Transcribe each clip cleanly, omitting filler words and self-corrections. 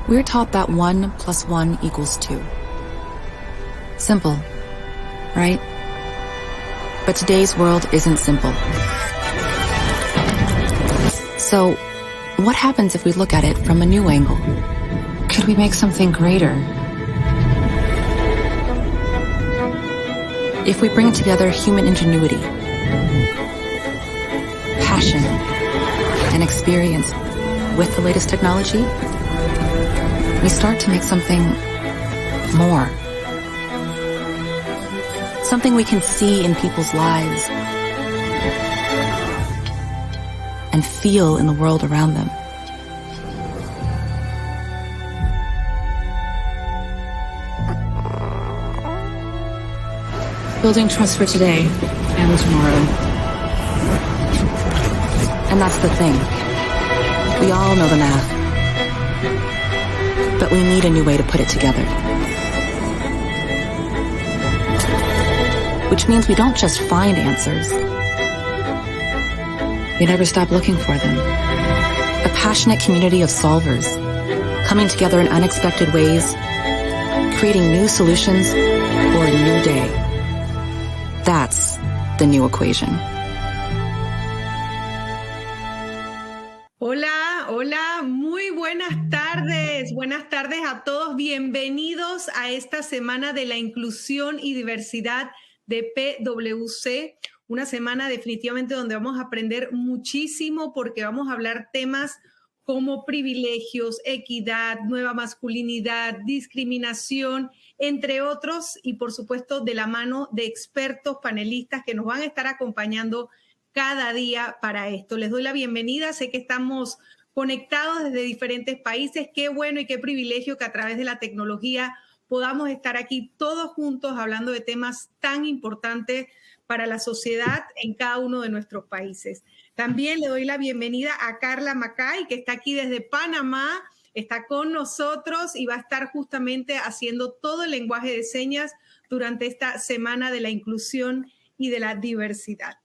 We're taught that 1 + 1 = 2. Simple, right? But today's world isn't simple. So, what happens if we look at it from a new angle? Could we make something greater? If we bring together human ingenuity, passion, and experience with the latest technology, we start to make something more. Something we can see in people's lives and feel in the world around them. Building trust for today and tomorrow. And that's the thing. We all know the math. But we need a new way to put it together. Which means we don't just find answers. We never stop looking for them. A passionate community of solvers, coming together in unexpected ways, creating new solutions for a new day. That's the new equation. Hola, hola, muy buenas tardes. Buenas tardes a todos. Bienvenidos a esta semana de la inclusión y diversidad de PwC. Una semana definitivamente donde vamos a aprender muchísimo porque vamos a hablar temas como privilegios, equidad, nueva masculinidad, discriminación, entre otros, y por supuesto de la mano de expertos panelistas que nos van a estar acompañando cada día para esto. Les doy la bienvenida. Sé que estamos conectados desde diferentes países. Qué bueno y qué privilegio que a través de la tecnología podamos estar aquí todos juntos hablando de temas tan importantes para la sociedad en cada uno de nuestros países. También le doy la bienvenida a Carla Macay, que está aquí desde Panamá, está con nosotros y va a estar justamente haciendo todo el lenguaje de señas durante esta semana de la inclusión y de la diversidad.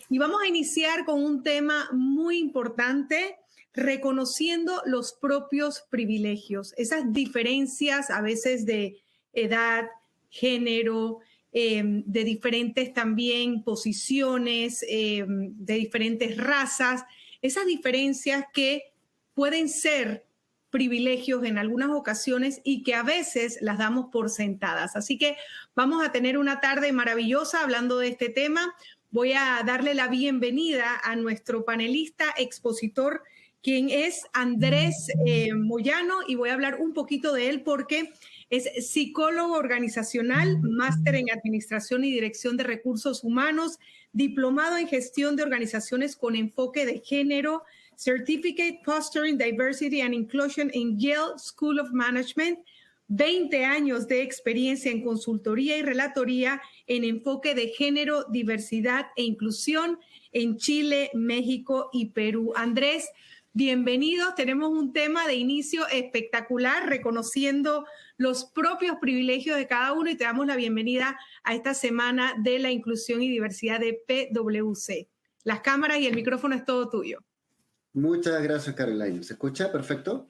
Y vamos a iniciar con un tema muy importante, reconociendo los propios privilegios, esas diferencias a veces de edad, género, de diferentes también posiciones, de diferentes razas, esas diferencias que pueden ser privilegios en algunas ocasiones y que a veces las damos por sentadas. Así que vamos a tener una tarde maravillosa hablando de este tema. Voy a darle la bienvenida a nuestro panelista expositor, quien es Andrés Moyano, y voy a hablar un poquito de él porque es psicólogo organizacional, máster en Administración y Dirección de Recursos Humanos, diplomado en Gestión de Organizaciones con enfoque de género, Certificate Fostering Diversity and Inclusion en Yale School of Management, 20 años de experiencia en consultoría y relatoría en enfoque de género, diversidad e inclusión en Chile, México y Perú. Andrés, bienvenidos. Tenemos un tema de inicio espectacular, reconociendo los propios privilegios de cada uno, y te damos la bienvenida a esta semana de la inclusión y diversidad de PwC. Las cámaras y el micrófono es todo tuyo. Muchas gracias, Caroline. ¿Se escucha? ¿Perfecto?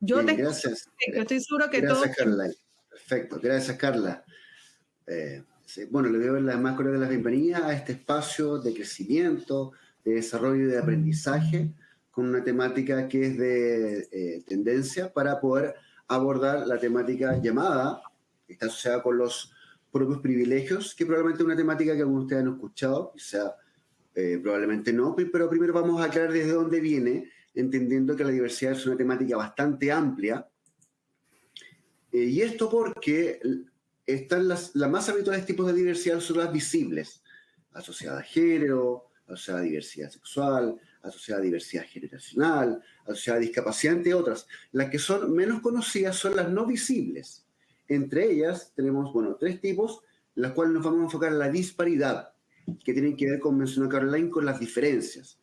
Yo bien, te gracias. escucho, estoy seguro que gracias, todo... Gracias, Caroline. Perfecto. Gracias, Carla. Sí, bueno, le doy la más cordial de las bienvenidas a este espacio de crecimiento, de desarrollo y de aprendizaje, con una temática que es de tendencia para poder abordar la temática llamada, que está asociada con los propios privilegios, que probablemente es una temática que algunos de ustedes han escuchado, quizá probablemente no, pero primero vamos a aclarar desde dónde viene, entendiendo que la diversidad es una temática bastante amplia, y esto porque están las más habituales tipos de diversidad son las visibles, asociadas a género, asociada a diversidad sexual, asociada a diversidad generacional, asociada a discapacidad, entre otras. Las que son menos conocidas son las no visibles. Entre ellas tenemos, bueno, 3 tipos, las cuales nos vamos a enfocar en la disparidad, que tienen que ver, como mencionó Caroline, con las diferencias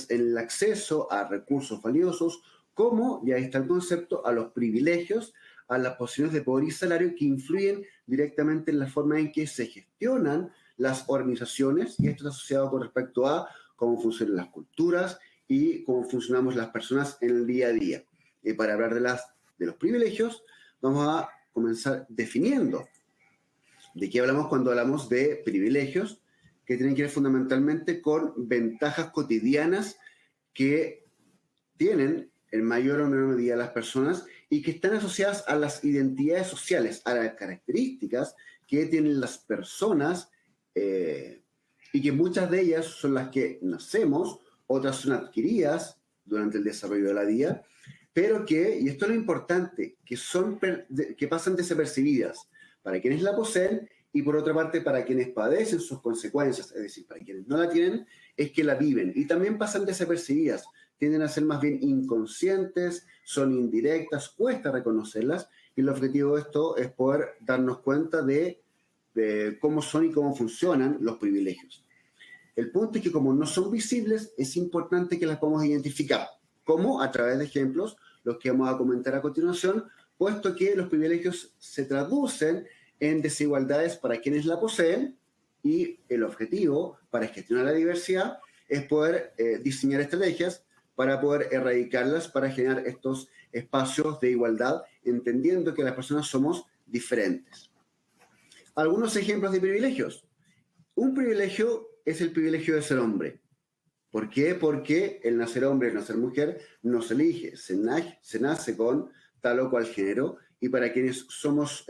en el acceso a recursos valiosos, como, ya está el concepto, a los privilegios, a las posiciones de poder y salario que influyen directamente en la forma en que se gestionan las organizaciones, y esto está asociado con respecto a cómo funcionan las culturas y cómo funcionamos las personas en el día a día. Y para hablar de los privilegios, vamos a comenzar definiendo de qué hablamos cuando hablamos de privilegios, que tienen que ver fundamentalmente con ventajas cotidianas que tienen en mayor o menor medida las personas y que están asociadas a las identidades sociales, a las características que tienen las personas, y que muchas de ellas son las que nacemos, otras son adquiridas durante el desarrollo de la vida, pero que, y esto es lo importante, que pasan desapercibidas para quienes la poseen y por otra parte para quienes padecen sus consecuencias, es decir, para quienes no la tienen, es que la viven y también pasan desapercibidas, tienden a ser más bien inconscientes, son indirectas, cuesta reconocerlas, y el objetivo de esto es poder darnos cuenta de cómo son y cómo funcionan los privilegios. El punto es que como no son visibles, es importante que las podamos identificar. ¿Cómo? A través de ejemplos, los que vamos a comentar a continuación, puesto que los privilegios se traducen en desigualdades para quienes la poseen, y el objetivo para gestionar la diversidad es poder diseñar estrategias para poder erradicarlas, para generar estos espacios de igualdad, entendiendo que las personas somos diferentes. Algunos ejemplos de privilegios. Un privilegio es el privilegio de ser hombre. ¿Por qué? Porque el nacer hombre, el nacer mujer, no se elige, se nace con tal o cual género, y para quienes somos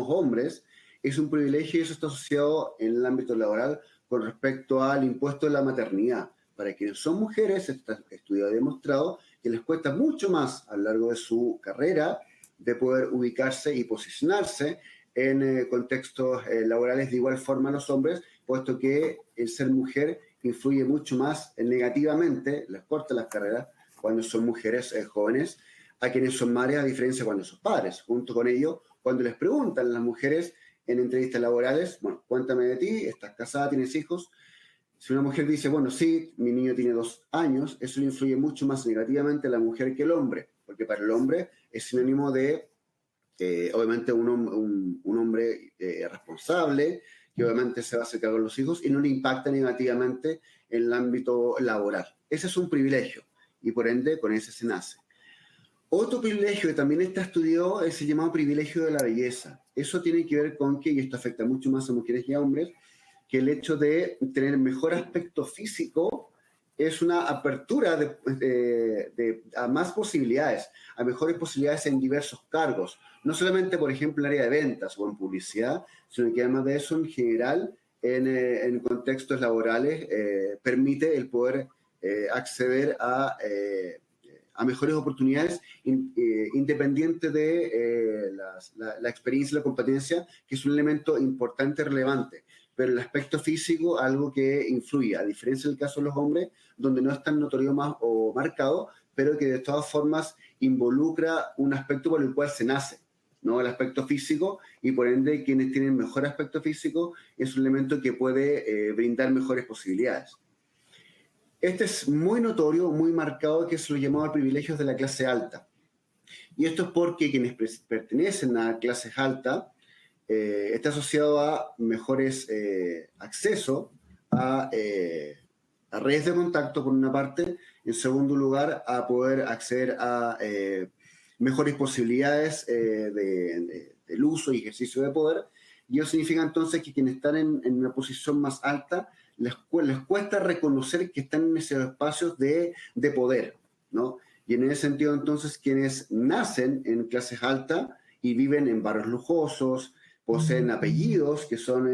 hombres, es un privilegio, y eso está asociado en el ámbito laboral con respecto al impuesto de la maternidad. Para quienes son mujeres, este estudio ha demostrado que les cuesta mucho más a lo largo de su carrera de poder ubicarse y posicionarse en contextos laborales de igual forma a los hombres, puesto que el ser mujer influye mucho más negativamente, les corta las carreras cuando son mujeres jóvenes, a quienes son madres, a diferencia cuando son padres. Junto con ello, cuando les preguntan a las mujeres en entrevistas laborales, bueno, cuéntame de ti, estás casada, tienes hijos. Si una mujer dice, bueno, sí, mi niño tiene 2 años, eso le influye mucho más negativamente a la mujer que el hombre, porque para el hombre es sinónimo de, obviamente, un hombre responsable, que obviamente se va a hacer cargo de los hijos y no le impacta negativamente en el ámbito laboral. Ese es un privilegio y por ende con ese se nace. Otro privilegio que también está estudiado es el llamado privilegio de la belleza. Eso tiene que ver con que, y esto afecta mucho más a mujeres y a hombres, que el hecho de tener mejor aspecto físico es una apertura a más posibilidades, a mejores posibilidades en diversos cargos. No solamente, por ejemplo, en el área de ventas o en publicidad, sino que además de eso, en general, en contextos laborales, permite el poder acceder a mejores oportunidades independiente de la experiencia y la competencia, que es un elemento importante y relevante. Pero el aspecto físico, algo que influye, a diferencia del caso de los hombres, donde no es tan notorio más o marcado, pero que de todas formas involucra un aspecto por el cual se nace, ¿no? El aspecto físico, y por ende quienes tienen mejor aspecto físico es un elemento que puede brindar mejores posibilidades. Este es muy notorio, muy marcado, que se lo llamaba privilegios de la clase alta. Y esto es porque quienes pertenecen a clases altas está asociado a mejores acceso a redes de contacto, por una parte, en segundo lugar, a poder acceder a mejores posibilidades del uso y ejercicio de poder, y eso significa entonces que quienes están en una posición más alta les cuesta reconocer que están en esos espacios de poder, ¿no? Y en ese sentido, entonces, quienes nacen en clases altas y viven en barrios lujosos, poseen apellidos que son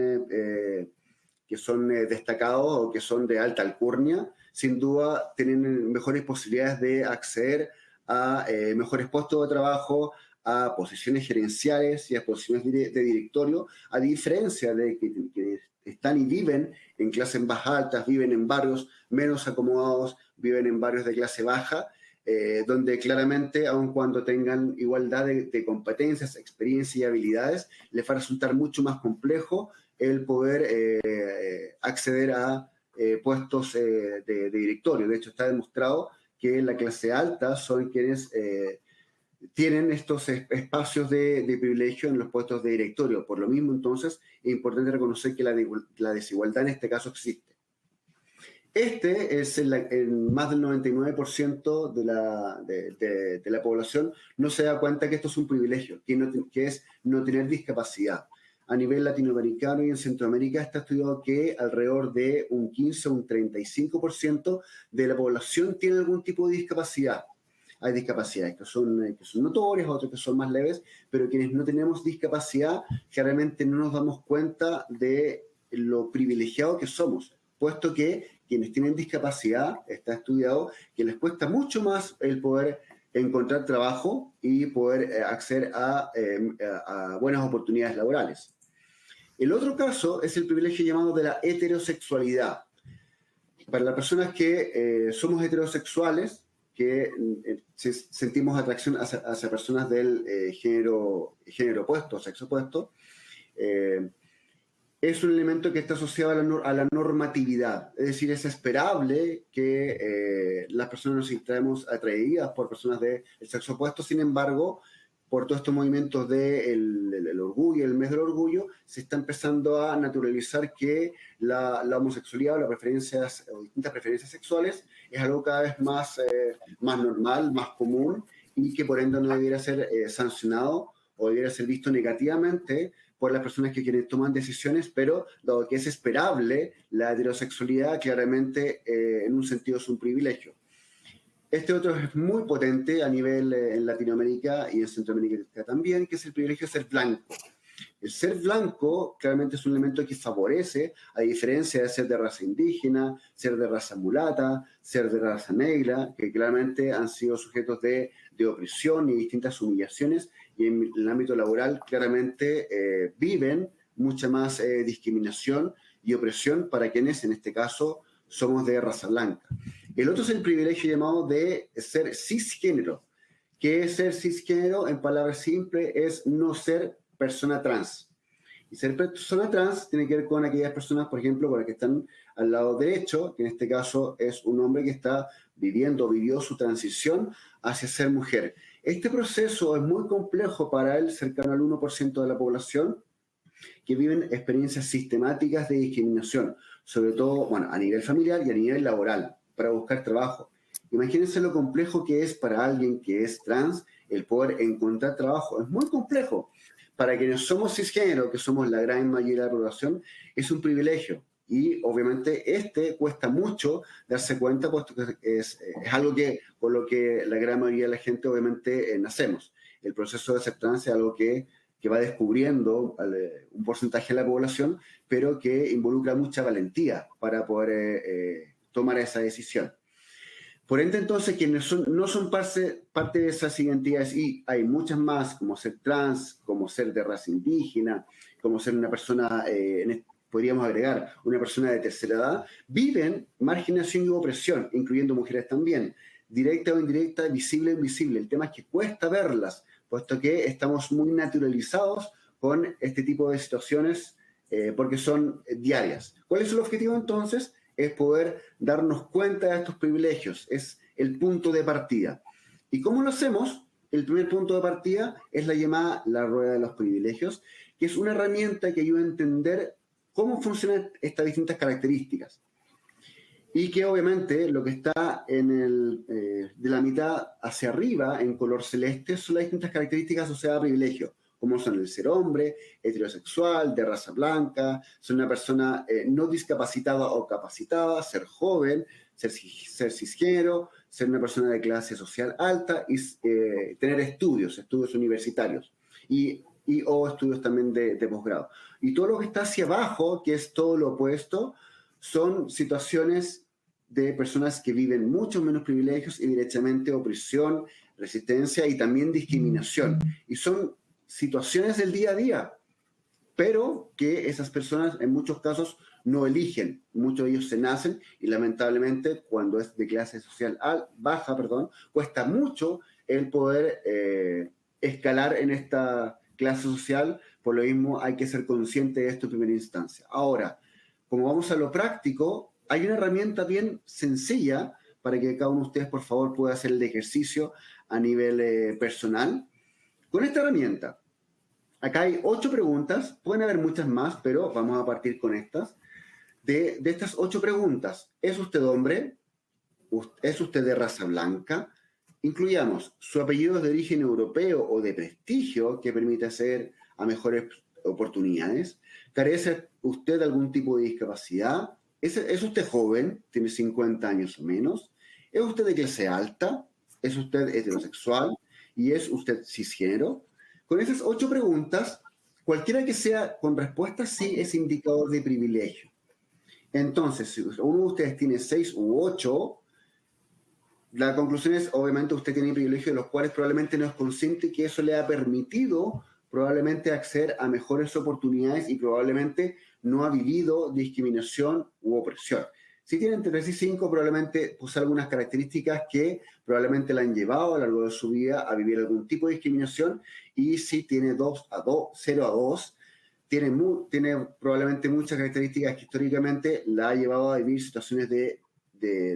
destacados o que son de alta alcurnia, sin duda tienen mejores posibilidades de acceder a mejores puestos de trabajo, a posiciones gerenciales y a posiciones de directorio, a diferencia de que están y viven en clases más altas, viven en barrios menos acomodados, viven en barrios de clase baja, donde claramente, aun cuando tengan igualdad de competencias, experiencia y habilidades, les va a resultar mucho más complejo el poder acceder a puestos de directorio. De hecho, está demostrado que la clase alta son quienes tienen estos espacios de privilegio en los puestos de directorio. Por lo mismo, entonces, es importante reconocer que la desigualdad en este caso existe. Este es más del 99% de la población no se da cuenta que esto es un privilegio, que es no tener discapacidad. A nivel latinoamericano y en Centroamérica está estudiado que alrededor de un 15 o un 35% de la población tiene algún tipo de discapacidad. Hay discapacidades que son notorias, otras que son más leves, pero quienes no tenemos discapacidad claramente no nos damos cuenta de lo privilegiado que somos, puesto que quienes tienen discapacidad, está estudiado, que les cuesta mucho más el poder encontrar trabajo y poder acceder a buenas oportunidades laborales. El otro caso es el privilegio llamado de la heterosexualidad. Para las personas que somos heterosexuales, que sentimos atracción hacia personas del género opuesto, sexo opuesto, es un elemento que está asociado a la normatividad. Es decir, es esperable que las personas nos sintamos atraídas por personas del sexo opuesto. Sin embargo, por todos estos movimientos del orgullo, el mes del orgullo, se está empezando a naturalizar que la homosexualidad o las preferencias o distintas preferencias sexuales es algo cada vez más normal, más común, y que por ende no debiera ser sancionado o debiera ser visto negativamente por las personas que quienes toman decisiones, pero dado que es esperable, la heterosexualidad claramente en un sentido es un privilegio. Este otro es muy potente a nivel en Latinoamérica y en Centroamérica también, que es el privilegio de ser blanco. El ser blanco claramente es un elemento que favorece, a diferencia de ser de raza indígena, ser de raza mulata, ser de raza negra, que claramente han sido sujetos de opresión y distintas humillaciones, y en el ámbito laboral claramente viven mucha más discriminación y opresión para quienes en este caso somos de raza blanca. El otro es el privilegio llamado de ser cisgénero. ¿Qué es ser cisgénero? En palabras simples es no ser persona trans. Y ser persona trans tiene que ver con aquellas personas, por ejemplo, con las que están al lado derecho, que en este caso es un hombre que está vivió su transición hacia ser mujer. Este proceso es muy complejo para él, cercano al 1% de la población, que viven experiencias sistemáticas de discriminación, sobre todo, bueno, a nivel familiar y a nivel laboral, para buscar trabajo. Imagínense lo complejo que es para alguien que es trans el poder encontrar trabajo. Es muy complejo. Para quienes somos cisgénero, que somos la gran mayoría de la población, es un privilegio. Y obviamente cuesta mucho darse cuenta, puesto que es algo por lo que la gran mayoría de la gente obviamente nacemos. El proceso de ser trans es algo que va descubriendo un porcentaje de la población, pero que involucra mucha valentía para poder tomar esa decisión. Por ende, entonces, quienes no son parte de esas identidades, y hay muchas más, como ser trans, como ser de raza indígena, como ser una persona, podríamos agregar, una persona de tercera edad, viven marginación y opresión, incluyendo mujeres también, directa o indirecta, visible o invisible. El tema es que cuesta verlas, puesto que estamos muy naturalizados con este tipo de situaciones porque son diarias. ¿Cuál es el objetivo entonces? Es poder darnos cuenta de estos privilegios, es el punto de partida. ¿Y cómo lo hacemos? El primer punto de partida es la llamada la rueda de los privilegios, que es una herramienta que ayuda a entender cómo funcionan estas distintas características. Y que obviamente lo que está de la mitad hacia arriba, en color celeste, son las distintas características asociadas a privilegio, como son el ser hombre, heterosexual, de raza blanca, ser una persona no discapacitada o capacitada, ser joven, ser cisgénero, ser una persona de clase social alta y tener estudios universitarios o estudios también de posgrado. Y todo lo que está hacia abajo, que es todo lo opuesto, son situaciones de personas que viven mucho menos privilegios y directamente opresión, resistencia y también discriminación. Y son situaciones del día a día, pero que esas personas en muchos casos no eligen. Muchos de ellos se nacen y lamentablemente cuando es de clase social baja, cuesta mucho el poder escalar en esta clase social. Por lo mismo hay que ser consciente de esto en primera instancia. Ahora, como vamos a lo práctico, hay una herramienta bien sencilla para que cada uno de ustedes, por favor, pueda hacer el ejercicio a nivel personal. Con esta herramienta, acá hay 8 preguntas, pueden haber muchas más, pero vamos a partir con estas. De estas 8 preguntas, ¿es usted hombre? ¿Es usted de raza blanca? Incluyamos su apellido es de origen europeo o de prestigio que permite acceder a mejores oportunidades. ¿Carece usted de algún tipo de discapacidad? ¿Es usted joven? ¿Tiene 50 años o menos? ¿Es usted de clase alta? ¿Es usted heterosexual? ¿Y es usted cisgénero? Con esas 8 preguntas, cualquiera que sea con respuesta sí es indicador de privilegio. Entonces, si uno de ustedes tiene 6 u 8, la conclusión es, obviamente, usted tiene privilegios de los cuales probablemente no es consciente que eso le ha permitido probablemente acceder a mejores oportunidades y probablemente no ha vivido discriminación u opresión. Si tiene entre 3 y 5, probablemente posee algunas características que probablemente la han llevado a lo largo de su vida a vivir algún tipo de discriminación, y si tiene 0 a 2, tiene probablemente muchas características que históricamente la ha llevado a vivir situaciones de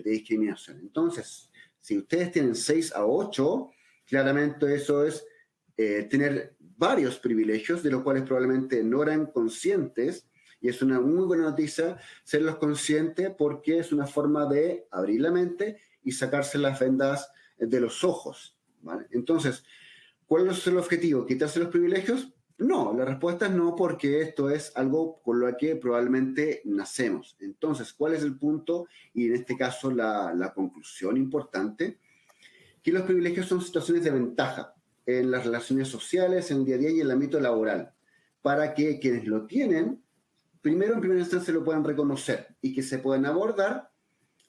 discriminación. Entonces, si ustedes tienen 6 a 8, claramente eso es tener varios privilegios de los cuales probablemente no eran conscientes, y es una muy buena noticia serlos conscientes porque es una forma de abrir la mente y sacarse las vendas de los ojos, ¿vale? Entonces, ¿cuál es el objetivo? ¿Quitarse los privilegios? No, la respuesta es no, porque esto es algo con lo que probablemente nacemos. Entonces, ¿cuál es el punto? Y en este caso la conclusión importante, que los privilegios son situaciones de ventaja en las relaciones sociales, en el día a día y en el ámbito laboral, para que quienes lo tienen, primero en primera instancia lo puedan reconocer y que se puedan abordar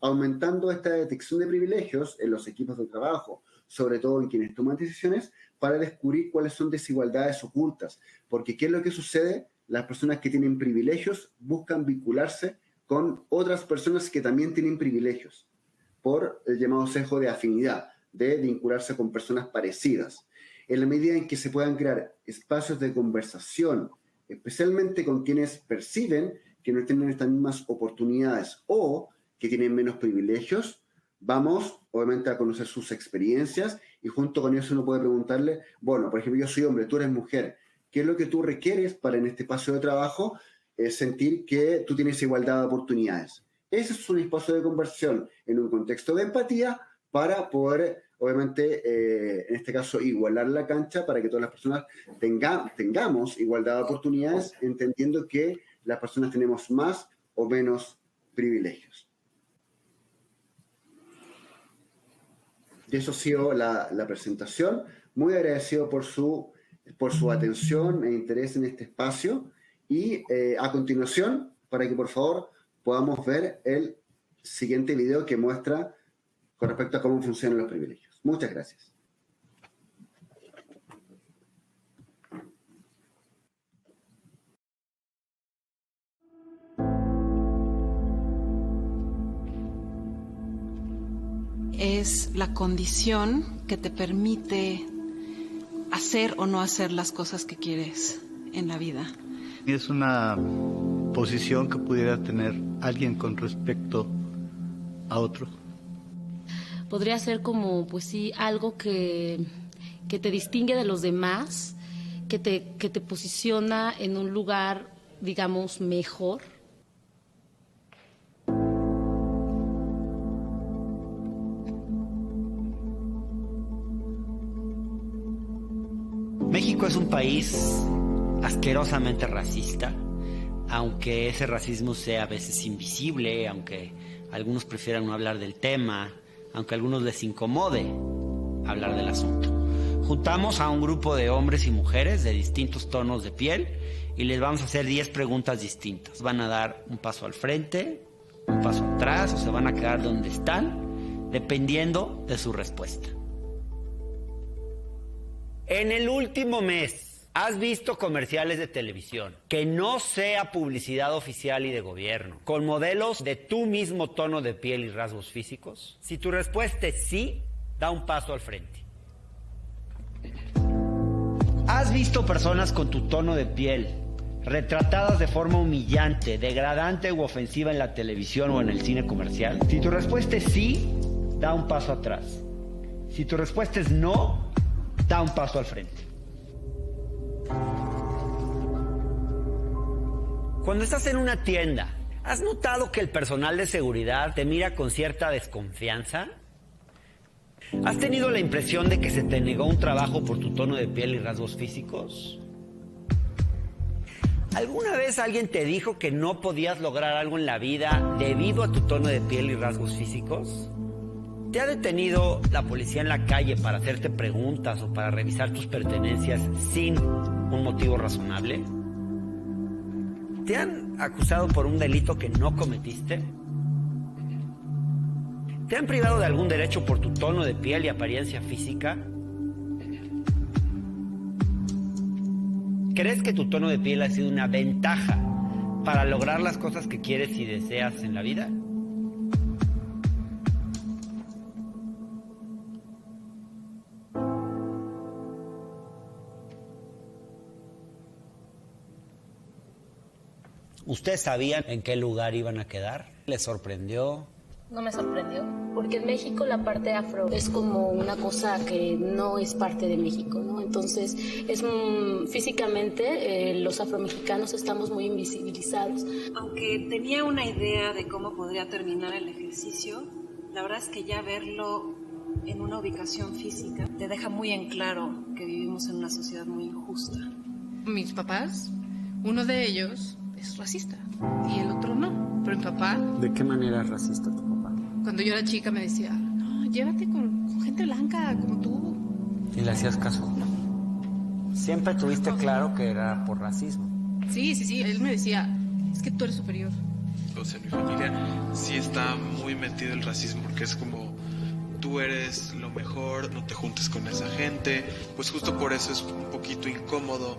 aumentando esta detección de privilegios en los equipos de trabajo, sobre todo en quienes toman decisiones, para descubrir cuáles son desigualdades ocultas. Porque ¿qué es lo que sucede? Las personas que tienen privilegios buscan vincularse con otras personas que también tienen privilegios, por el llamado sesgo de afinidad, de vincularse con personas parecidas. En la medida en que se puedan crear espacios de conversación, especialmente con quienes perciben que no tienen estas mismas oportunidades o que tienen menos privilegios, vamos obviamente a conocer sus experiencias, y junto con eso uno puede preguntarle, bueno, por ejemplo, yo soy hombre, tú eres mujer, ¿qué es lo que tú requieres para en este espacio de trabajo sentir que tú tienes igualdad de oportunidades? Ese es un espacio de conversación en un contexto de empatía para poder, obviamente, en este caso, igualar la cancha para que todas las personas tengamos igualdad de oportunidades, entendiendo que las personas tenemos más o menos privilegios. Y eso ha sido la presentación. Muy agradecido por su atención e interés en este espacio. Y a continuación, para que por favor podamos ver el siguiente video que muestra con respecto a cómo funcionan los privilegios. Muchas gracias. Es la condición que te permite hacer o no hacer las cosas que quieres en la vida. Es una posición que pudiera tener alguien con respecto a otro. Podría ser como, pues sí, algo que te distingue de los demás, que te posiciona en un lugar, digamos, mejor. México es un país asquerosamente racista, aunque ese racismo sea a veces invisible, aunque algunos prefieran no hablar del tema, aunque a algunos les incomode hablar del asunto. Juntamos a un grupo de hombres y mujeres de distintos tonos de piel y les vamos a hacer 10 preguntas distintas. Van a dar un paso al frente, un paso atrás, o se van a quedar donde están, dependiendo de su respuesta. En el último mes, ¿has visto comerciales de televisión que no sea publicidad oficial y de gobierno, con modelos de tu mismo tono de piel y rasgos físicos? Si tu respuesta es sí, da un paso al frente. ¿Has visto personas con tu tono de piel retratadas de forma humillante, degradante u ofensiva en la televisión o en el cine comercial? Si tu respuesta es sí, da un paso atrás. Si tu respuesta es no, da un paso al frente. Cuando estás en una tienda, ¿has notado que el personal de seguridad te mira con cierta desconfianza? ¿Has tenido la impresión de que se te negó un trabajo por tu tono de piel y rasgos físicos? ¿Alguna vez alguien te dijo que no podías lograr algo en la vida debido a tu tono de piel y rasgos físicos? ¿Te ha detenido la policía en la calle para hacerte preguntas o para revisar tus pertenencias sin un motivo razonable? ¿Te han acusado por un delito que no cometiste? ¿Te han privado de algún derecho por tu tono de piel y apariencia física? ¿Crees que tu tono de piel ha sido una ventaja para lograr las cosas que quieres y deseas en la vida? ¿Ustedes sabían en qué lugar iban a quedar? ¿Les sorprendió? No me sorprendió, porque en México la parte afro es como una cosa que no es parte de México, ¿no? Entonces, físicamente los afromexicanos estamos muy invisibilizados. Aunque tenía una idea de cómo podría terminar el ejercicio, la verdad es que ya verlo en una ubicación física te deja muy en claro que vivimos en una sociedad muy injusta. Mis papás, uno de ellos es racista y el otro no, pero mi papá... ¿De qué manera es racista tu papá? Cuando yo era chica me decía, no, llévate con gente blanca como tú. ¿Y le hacías caso? No. ¿Siempre tuviste claro que era por racismo? Sí, él me decía, es que tú eres superior. O sea, en mi familia sí está muy metido el racismo porque es como, tú eres lo mejor, no te juntes con esa gente. Pues justo por eso es un poquito incómodo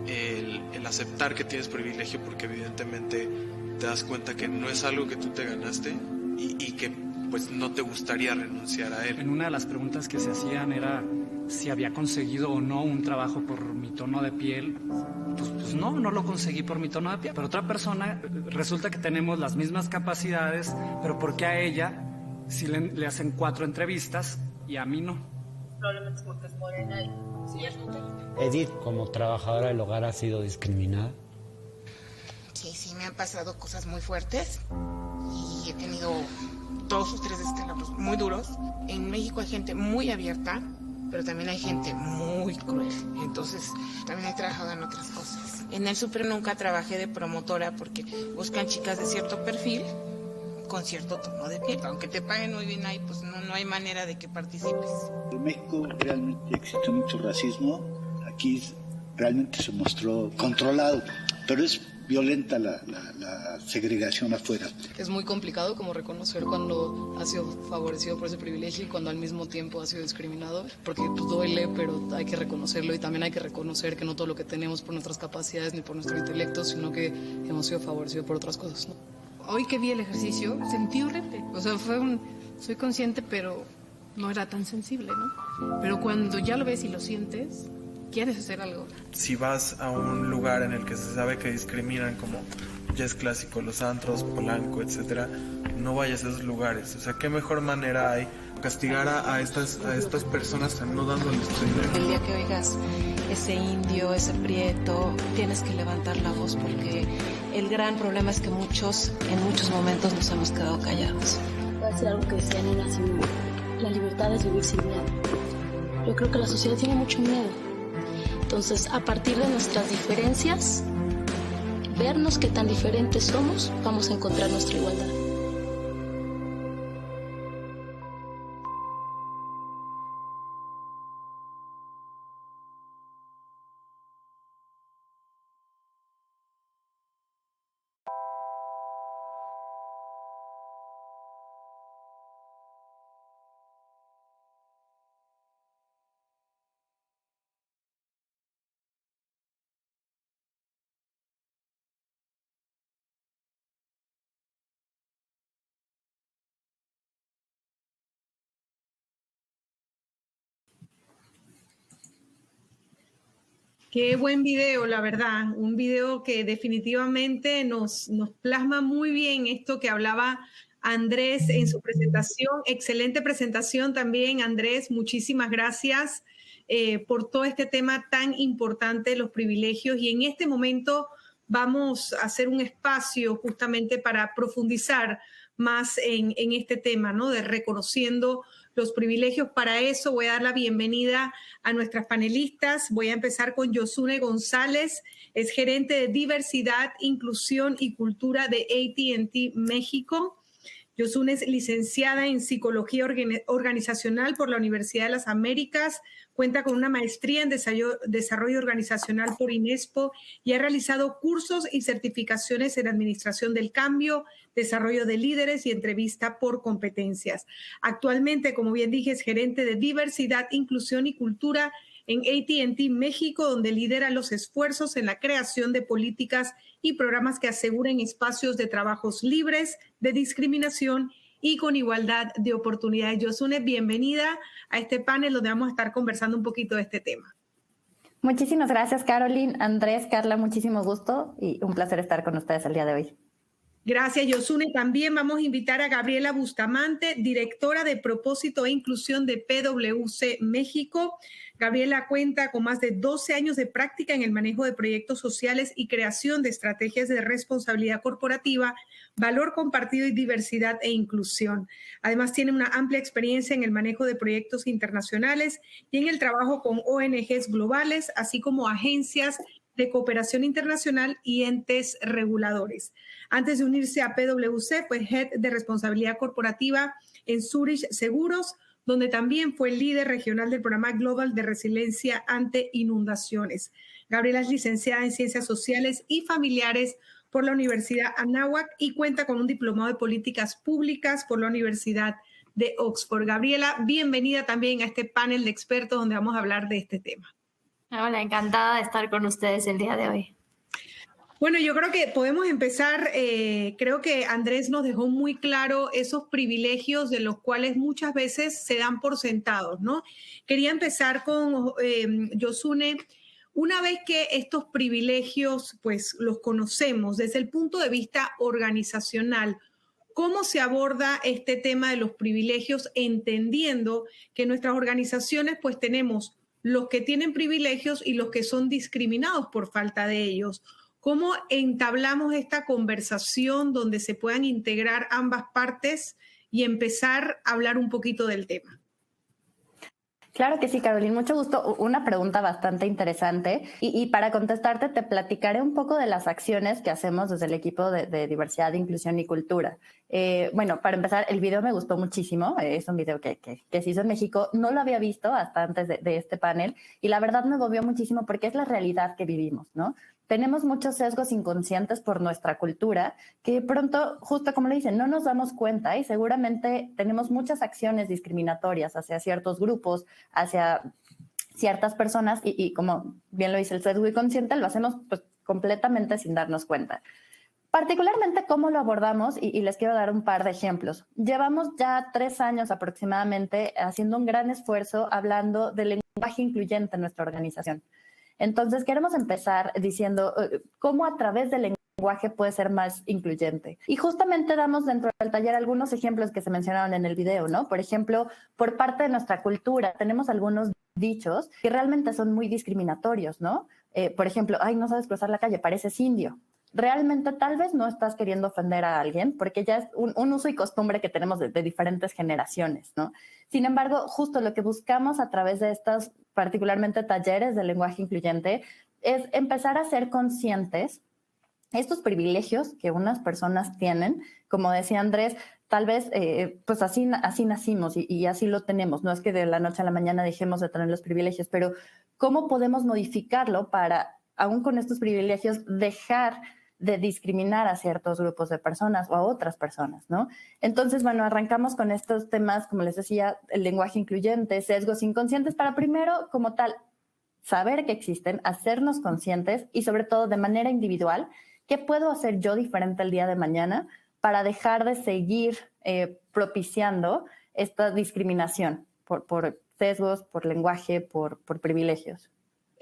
el aceptar que tienes privilegio, porque evidentemente te das cuenta que no es algo que tú te ganaste y que pues no te gustaría renunciar a él. En una de las preguntas que se hacían era si había conseguido o no un trabajo por mi tono de piel. Pues no lo conseguí por mi tono de piel. Pero otra persona, resulta que tenemos las mismas capacidades, pero ¿por qué a ella sí le hacen 4 entrevistas y a mí no? Probablemente es porque es morena y sí es mujer. Edith, como trabajadora del hogar, ¿has sido discriminada? Sí, me han pasado cosas muy fuertes y he tenido 2 o 3 escándalos muy duros. En México hay gente muy abierta, pero también hay gente muy cruel. Entonces, también he trabajado en otras cosas. En el súper nunca trabajé de promotora porque buscan chicas de cierto perfil con cierto tono de piel. Aunque te paguen muy bien ahí, pues no hay manera de que participes. En México realmente existe mucho racismo. Aquí realmente se mostró controlado, pero es violenta la segregación afuera. Es muy complicado como reconocer cuando ha sido favorecido por ese privilegio y cuando al mismo tiempo ha sido discriminado, porque pues duele, pero hay que reconocerlo y también hay que reconocer que no todo lo que tenemos por nuestras capacidades ni por nuestro intelecto, sino que hemos sido favorecidos por otras cosas, ¿no? Hoy que vi el ejercicio sentí horrible, o sea, soy consciente, pero no era tan sensible, ¿no? Pero cuando ya lo ves y lo sientes, quieres hacer algo. Si vas a un lugar en el que se sabe que discriminan, como ya es clásico, los antros, Polanco, etcétera, no vayas a esos lugares. O sea, ¿qué mejor manera hay castigar a estas personas no dándoles dinero? El día que oigas ese indio, ese prieto, tienes que levantar la voz, porque el gran problema es que en muchos momentos nos hemos quedado callados. Voy a decir algo que decía Nina Simón: la libertad es vivir sin miedo. Yo creo que la sociedad tiene mucho miedo. Entonces, a partir de nuestras diferencias, vernos qué tan diferentes somos, vamos a encontrar nuestra igualdad. Qué buen video, la verdad. Un video que definitivamente nos plasma muy bien esto que hablaba Andrés en su presentación. Excelente presentación también, Andrés. Muchísimas gracias por todo este tema tan importante, los privilegios. Y en este momento vamos a hacer un espacio justamente para profundizar más en este tema, ¿no? De reconociendo los privilegios. Para eso voy a dar la bienvenida a nuestras panelistas. Voy a empezar con Yosunne González, es gerente de diversidad, inclusión y cultura de AT&T México. Yosunne es licenciada en Psicología Organizacional por la Universidad de las Américas, cuenta con una maestría en Desarrollo Organizacional por INESPO y ha realizado cursos y certificaciones en Administración del Cambio, Desarrollo de Líderes y Entrevista por Competencias. Actualmente, como bien dije, es gerente de Diversidad, Inclusión y Cultura en AT&T México, donde lidera los esfuerzos en la creación de políticas y programas que aseguren espacios de trabajos libres de discriminación y con igualdad de oportunidades. Yosunne, bienvenida a este panel donde vamos a estar conversando un poquito de este tema. Muchísimas gracias, Caroline, Andrés, Carla, muchísimo gusto y un placer estar con ustedes el día de hoy. Gracias, Yosunne. También vamos a invitar a Gabriela Bustamante, directora de Propósito e Inclusión de PwC México. Gabriela cuenta con más de 12 años de práctica en el manejo de proyectos sociales y creación de estrategias de responsabilidad corporativa, valor compartido y diversidad e inclusión. Además, tiene una amplia experiencia en el manejo de proyectos internacionales y en el trabajo con ONGs globales, así como agencias de cooperación internacional y entes reguladores. Antes de unirse a PwC, fue Head de Responsabilidad Corporativa en Zurich Seguros, donde también fue líder regional del programa Global de Resiliencia ante Inundaciones. Gabriela es licenciada en Ciencias Sociales y Familiares por la Universidad Anáhuac y cuenta con un diplomado de Políticas Públicas por la Universidad de Oxford. Gabriela, bienvenida también a este panel de expertos donde vamos a hablar de este tema. Hola, encantada de estar con ustedes el día de hoy. Bueno, yo creo que podemos empezar, creo que Andrés nos dejó muy claro esos privilegios de los cuales muchas veces se dan por sentados, ¿no? Quería empezar con Yosunne. Una vez que estos privilegios, pues, los conocemos desde el punto de vista organizacional, ¿cómo se aborda este tema de los privilegios entendiendo que en nuestras organizaciones, pues, tenemos los que tienen privilegios y los que son discriminados por falta de ellos? ¿Cómo entablamos esta conversación donde se puedan integrar ambas partes y empezar a hablar un poquito del tema? Claro que sí, Caroline, mucho gusto. Una pregunta bastante interesante y para contestarte te platicaré un poco de las acciones que hacemos desde el equipo de Diversidad, Inclusión y Cultura. Bueno, para empezar, el video me gustó muchísimo. Es un video que se hizo en México. No lo había visto hasta antes de este panel y la verdad me movió muchísimo porque es la realidad que vivimos, ¿no? Tenemos muchos sesgos inconscientes por nuestra cultura que pronto, justo como le dicen, no nos damos cuenta y seguramente tenemos muchas acciones discriminatorias hacia ciertos grupos, hacia ciertas personas y como bien lo dice el sesgo inconsciente, lo hacemos pues, completamente sin darnos cuenta. Particularmente cómo lo abordamos y les quiero dar un par de ejemplos. Llevamos ya 3 años aproximadamente haciendo un gran esfuerzo hablando del lenguaje incluyente en nuestra organización. Entonces, queremos empezar diciendo cómo a través del lenguaje puede ser más incluyente. Y justamente damos dentro del taller algunos ejemplos que se mencionaron en el video, ¿no? Por ejemplo, por parte de nuestra cultura, tenemos algunos dichos que realmente son muy discriminatorios, ¿no? Por ejemplo, ay, no sabes cruzar la calle, pareces indio. Realmente tal vez no estás queriendo ofender a alguien porque ya es un uso y costumbre que tenemos de diferentes generaciones, ¿no? Sin embargo, justo lo que buscamos a través de estos, particularmente talleres de lenguaje incluyente, es empezar a ser conscientes estos privilegios que unas personas tienen. Como decía Andrés, tal vez pues así nacimos y así lo tenemos. No es que de la noche a la mañana dejemos de tener los privilegios, pero ¿cómo podemos modificarlo para, aún con estos privilegios, dejar de discriminar a ciertos grupos de personas o a otras personas, ¿no? Entonces, bueno, arrancamos con estos temas, como les decía, el lenguaje incluyente, sesgos inconscientes, para primero, como tal, saber que existen, hacernos conscientes y sobre todo de manera individual, ¿qué puedo hacer yo diferente el día de mañana para dejar de seguir propiciando esta discriminación por sesgos, por lenguaje, por privilegios?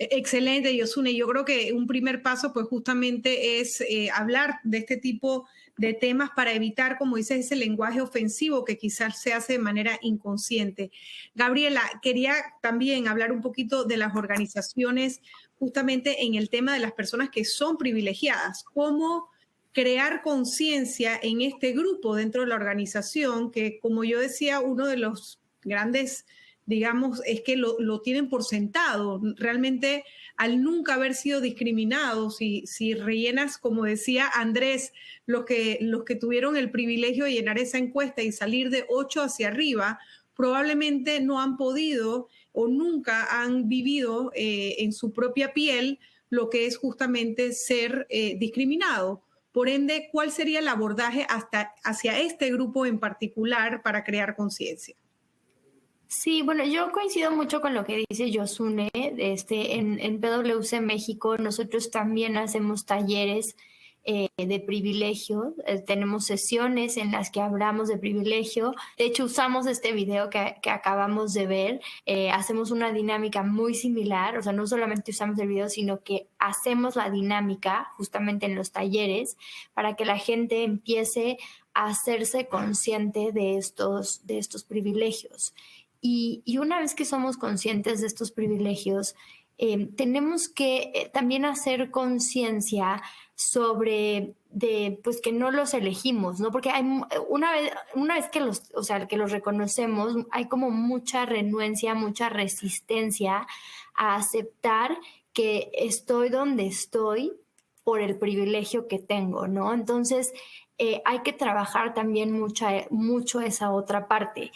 Excelente, Yosuné. Yo creo que un primer paso, pues justamente es hablar de este tipo de temas para evitar, como dices, ese lenguaje ofensivo que quizás se hace de manera inconsciente. Gabriela, quería también hablar un poquito de las organizaciones justamente en el tema de las personas que son privilegiadas. ¿Cómo crear conciencia en este grupo dentro de la organización? Que, como yo decía, uno de los grandes, digamos, es que lo tienen por sentado. Realmente, al nunca haber sido discriminados, si rellenas, como decía Andrés, los que tuvieron el privilegio de llenar esa encuesta y salir de 8 hacia arriba, probablemente no han podido o nunca han vivido en su propia piel lo que es justamente ser discriminado. Por ende, ¿cuál sería el abordaje hacia este grupo en particular para crear conciencia? Sí, bueno, yo coincido mucho con lo que dice Yosuné. En PwC México nosotros también hacemos talleres de privilegio. Tenemos sesiones en las que hablamos de privilegio. De hecho, usamos este video que acabamos de ver. Hacemos una dinámica muy similar. O sea, no solamente usamos el video, sino que hacemos la dinámica justamente en los talleres para que la gente empiece a hacerse consciente de estos privilegios. Y una vez que somos conscientes de estos privilegios, tenemos que también hacer conciencia sobre pues que no los elegimos, ¿no? Porque una vez que los reconocemos, hay como mucha renuencia, mucha resistencia a aceptar que estoy donde estoy por el privilegio que tengo, ¿no? Entonces, hay que trabajar también mucho esa otra parte.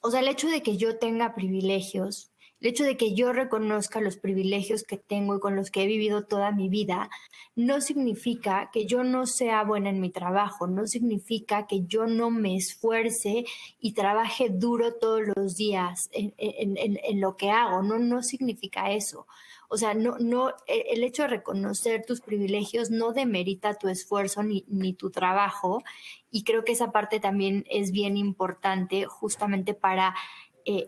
O sea, el hecho de que yo tenga privilegios, el hecho de que yo reconozca los privilegios que tengo y con los que he vivido toda mi vida, no significa que yo no sea buena en mi trabajo, no significa que yo no me esfuerce y trabaje duro todos los días en lo que hago, no significa eso. O sea, el hecho de reconocer tus privilegios no demerita tu esfuerzo ni tu trabajo, y creo que esa parte también es bien importante justamente para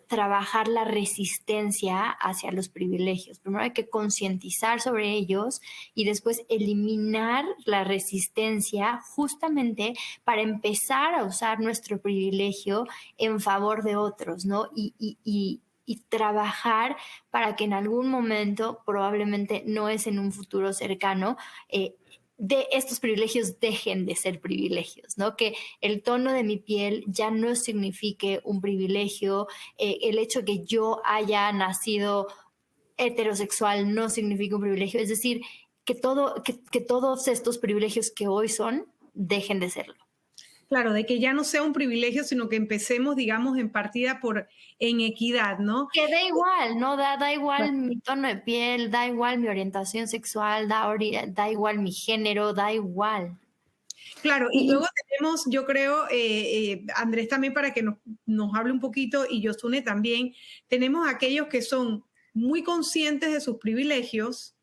trabajar la resistencia hacia los privilegios. Primero hay que concientizar sobre ellos y después eliminar la resistencia justamente para empezar a usar nuestro privilegio en favor de otros, ¿no? Y trabajar para que en algún momento, probablemente no es en un futuro cercano, de estos privilegios dejen de ser privilegios, ¿no? Que el tono de mi piel ya no signifique un privilegio, el hecho que yo haya nacido heterosexual no significa un privilegio, es decir, que todos estos privilegios que hoy son dejen de serlo. Claro, de que ya no sea un privilegio, sino que empecemos, digamos, en partida en equidad, ¿no? Que da igual, ¿no? Da igual mi tono de piel, da igual mi orientación sexual, da igual mi género, da igual. Claro, y luego tenemos, yo creo, Andrés también para que nos hable un poquito, y Yosuné también, tenemos aquellos que son muy conscientes de sus privilegios,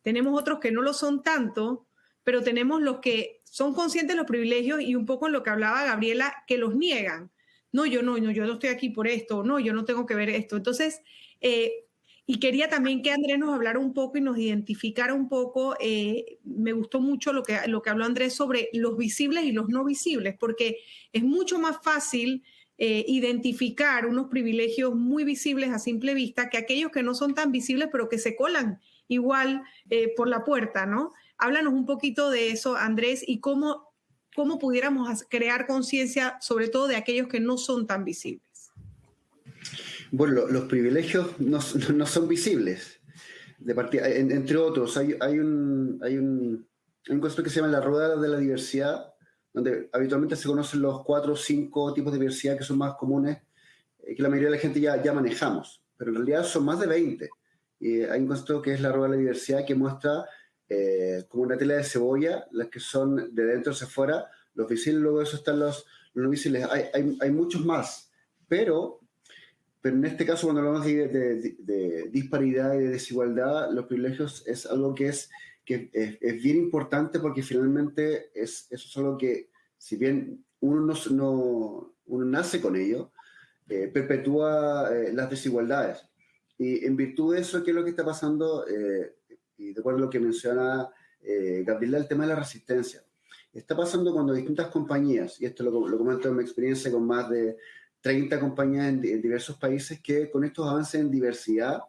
tenemos otros que no lo son tanto, pero tenemos los que son conscientes de los privilegios y un poco en lo que hablaba Gabriela, que los niegan. No, yo no estoy aquí por esto, no, yo no tengo que ver esto. Entonces, y quería también que Andrés nos hablara un poco y nos identificara un poco, me gustó mucho lo que habló Andrés sobre los visibles y los no visibles, porque es mucho más fácil identificar unos privilegios muy visibles a simple vista que aquellos que no son tan visibles, pero que se colan igual por la puerta, ¿no? Háblanos un poquito de eso, Andrés, y cómo pudiéramos crear conciencia, sobre todo de aquellos que no son tan visibles. Bueno, los privilegios no son visibles. De partida, entre otros, hay un concepto que se llama la rueda de la diversidad, donde habitualmente se conocen los 4 o 5 tipos de diversidad que son más comunes, que la mayoría de la gente ya manejamos, pero en realidad son más de 20. Hay un concepto que es la rueda de la diversidad que muestra como una tela de cebolla, las que son de dentro hacia afuera, los visibles, luego de eso están los no visibles. Hay muchos más, pero en este caso, cuando hablamos de disparidad y de desigualdad, los privilegios es algo que es bien importante, porque finalmente eso es algo que, si bien uno nace con ello, perpetúa las desigualdades. Y en virtud de eso, ¿qué es lo que está pasando? Y de acuerdo a lo que menciona Gabriela, el tema de la resistencia. Está pasando cuando distintas compañías, y esto lo comento en mi experiencia con más de 30 compañías en diversos países, que con estos avances en diversidad,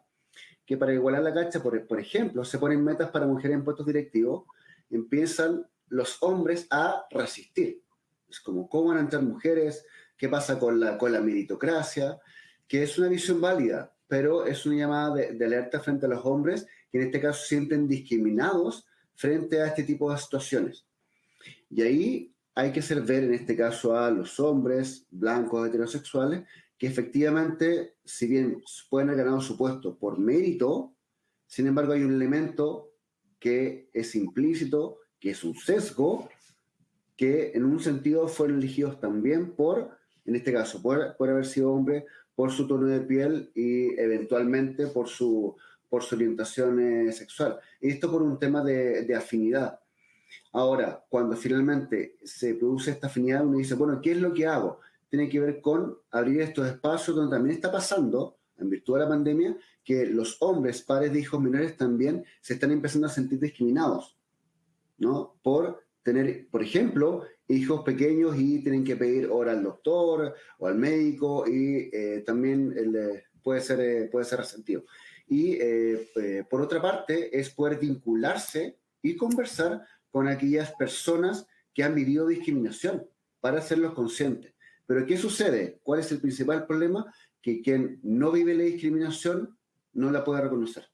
que para igualar la cancha, por ejemplo, se ponen metas para mujeres en puestos directivos, empiezan los hombres a resistir. Es como, ¿cómo van a entrar mujeres? ¿Qué pasa con la meritocracia? Que es una visión válida, pero es una llamada de alerta frente a los hombres que en este caso se sienten discriminados frente a este tipo de situaciones. Y ahí hay que hacer ver en este caso a los hombres blancos heterosexuales que efectivamente, si bien pueden haber ganado su puesto por mérito, sin embargo hay un elemento que es implícito, que es un sesgo, que en un sentido fueron elegidos también por, en este caso, por haber sido hombre, por su tono de piel y eventualmente por su orientación sexual. Y esto por un tema de afinidad. Ahora, cuando finalmente se produce esta afinidad, uno dice, bueno, ¿qué es lo que hago? Tiene que ver con abrir estos espacios donde también está pasando, en virtud de la pandemia, que los hombres, padres de hijos menores también se están empezando a sentir discriminados, ¿no? Por tener, por ejemplo, hijos pequeños y tienen que pedir hora al doctor o al médico y también puede ser resentido. Y por otra parte, es poder vincularse y conversar con aquellas personas que han vivido discriminación para hacerlos conscientes. Pero ¿qué sucede? ¿Cuál es el principal problema? Que quien no vive la discriminación no la puede reconocer.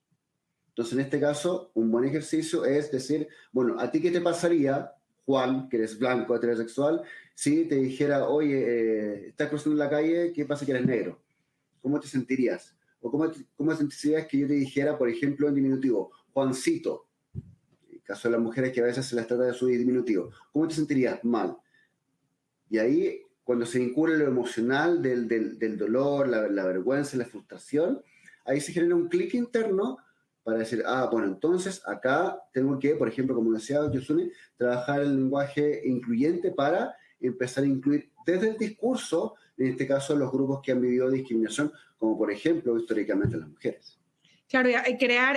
Entonces, en este caso, un buen ejercicio es decir, bueno, ¿a ti qué te pasaría, Juan, que eres blanco, heterosexual, si te dijera, oye, estás cruzando la calle, ¿qué pasa que eres negro? ¿Cómo te sentirías? O ¿cómo te sentirías que yo te dijera, por ejemplo, en diminutivo, Juancito? En el caso de las mujeres que a veces se las trata de su diminutivo. ¿Cómo te sentirías? Mal. Y ahí, cuando se vincula lo emocional del dolor, la vergüenza, la frustración, ahí se genera un clic interno para decir, bueno, entonces acá tengo que, por ejemplo, como decía Yosune, trabajar el lenguaje incluyente para empezar a incluir desde el discurso, en este caso, los grupos que han vivido discriminación, como por ejemplo, históricamente las mujeres. Claro,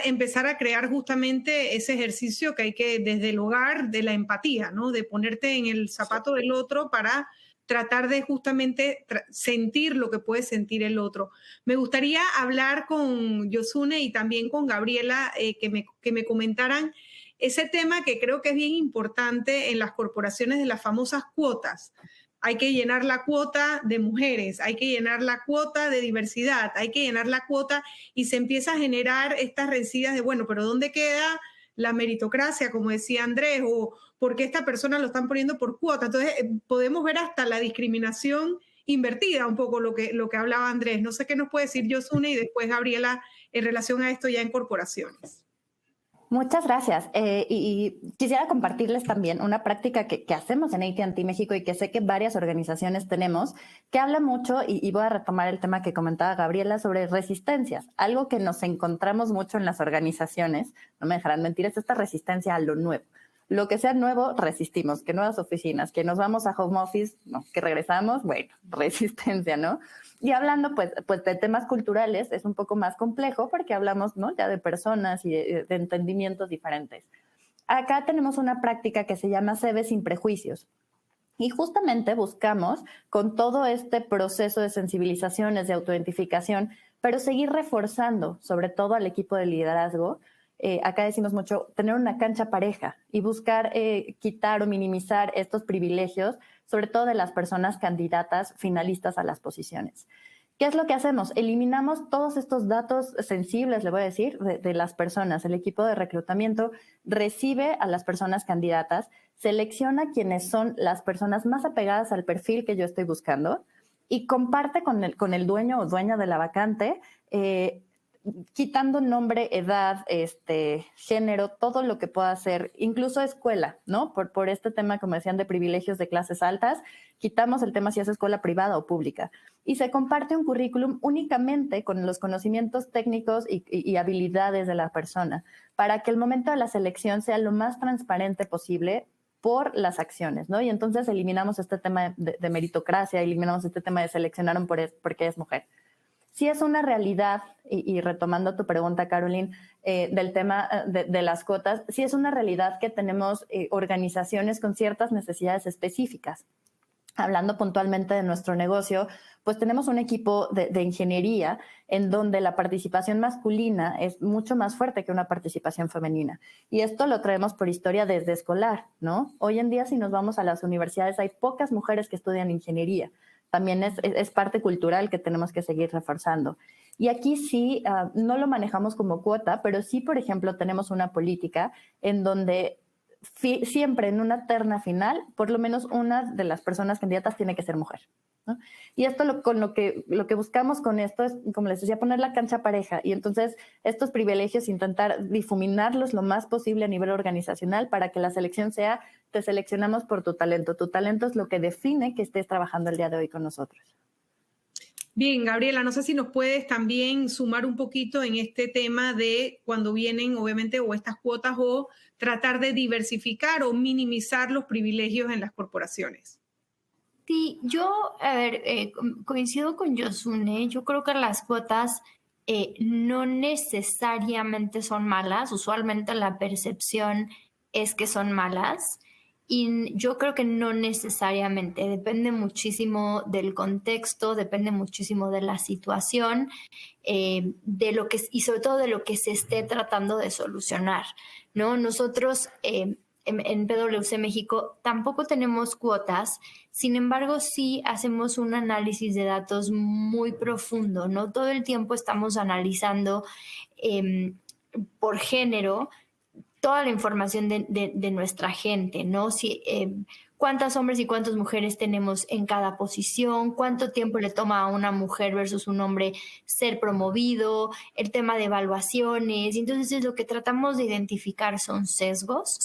empezar a crear justamente ese ejercicio que hay que, desde el hogar, de la empatía, ¿no? De ponerte en el zapato del otro para tratar de justamente sentir lo que puede sentir el otro. Me gustaría hablar con Yosune y también con Gabriela, que me comentaran ese tema que creo que es bien importante en las corporaciones, de las famosas cuotas. Hay que llenar la cuota de mujeres, hay que llenar la cuota de diversidad, hay que llenar la cuota, y se empieza a generar estas rencillas de, bueno, pero ¿dónde queda la meritocracia, como decía Andrés? O ¿por qué esta persona lo están poniendo por cuota? Entonces podemos ver hasta la discriminación invertida, un poco lo que hablaba Andrés. No sé qué nos puede decir Yosune y después Gabriela en relación a esto ya en corporaciones. Muchas gracias. Y quisiera compartirles también una práctica que hacemos en AT&T México y que sé que varias organizaciones tenemos, que habla mucho, y voy a retomar el tema que comentaba Gabriela sobre resistencias. Algo que nos encontramos mucho en las organizaciones, no me dejarán mentir, es esta resistencia a lo nuevo. Lo que sea nuevo, resistimos. Que nuevas oficinas, que nos vamos a home office, no, que regresamos, bueno, resistencia, ¿no? Y hablando pues de temas culturales es un poco más complejo porque hablamos, ¿no?, ya de personas y de entendimientos diferentes. Acá tenemos una práctica que se llama CB sin prejuicios. Y justamente buscamos, con todo este proceso de sensibilizaciones, de autoidentificación, pero seguir reforzando, sobre todo al equipo de liderazgo. Acá decimos mucho, tener una cancha pareja y buscar quitar o minimizar estos privilegios, sobre todo de las personas candidatas finalistas a las posiciones. ¿Qué es lo que hacemos? Eliminamos todos estos datos sensibles, le voy a decir, de las personas. El equipo de reclutamiento recibe a las personas candidatas, selecciona quiénes son las personas más apegadas al perfil que yo estoy buscando y comparte con el dueño o dueña de la vacante, quitando nombre, edad, género, todo lo que pueda ser, incluso escuela, ¿no? Por este tema, como decían, de privilegios de clases altas, quitamos el tema si es escuela privada o pública. Y se comparte un currículum únicamente con los conocimientos técnicos y habilidades de la persona, para que el momento de la selección sea lo más transparente posible por las acciones, ¿no? Y entonces eliminamos este tema de meritocracia, eliminamos este tema de seleccionaron porque es mujer. sí es una realidad, y retomando tu pregunta, Caroline, del tema de las cuotas, sí es una realidad que tenemos organizaciones con ciertas necesidades específicas. Hablando puntualmente de nuestro negocio, pues tenemos un equipo de ingeniería en donde la participación masculina es mucho más fuerte que una participación femenina. Y esto lo traemos por historia desde escolar, ¿no? Hoy en día, si nos vamos a las universidades, hay pocas mujeres que estudian ingeniería. También es parte cultural que tenemos que seguir reforzando. Y aquí sí, no lo manejamos como cuota, pero sí, por ejemplo, tenemos una política en donde siempre en una terna final, por lo menos una de las personas candidatas tiene que ser mujer, ¿no? Y esto lo que buscamos con esto es, como les decía, poner la cancha pareja, y entonces estos privilegios intentar difuminarlos lo más posible a nivel organizacional para que la selección sea, te seleccionamos por tu talento. Tu talento es lo que define que estés trabajando el día de hoy con nosotros. Bien, Gabriela, no sé si nos puedes también sumar un poquito en este tema de cuando vienen, obviamente, o estas cuotas, o tratar de diversificar o minimizar los privilegios en las corporaciones. Sí, yo, coincido con Yosune. Yo creo que las cuotas no necesariamente son malas. Usualmente la percepción es que son malas. Y yo creo que no necesariamente, depende muchísimo del contexto, depende muchísimo de la situación, de lo que, y sobre todo de lo que se esté tratando de solucionar, ¿no? Nosotros en PwC México tampoco tenemos cuotas, sin embargo sí hacemos un análisis de datos muy profundo, ¿no? Todo el tiempo estamos analizando por género toda la información de nuestra gente, ¿no? Si, cuántos hombres y cuántas mujeres tenemos en cada posición, cuánto tiempo le toma a una mujer versus un hombre ser promovido, el tema de evaluaciones. Y entonces lo que tratamos de identificar son sesgos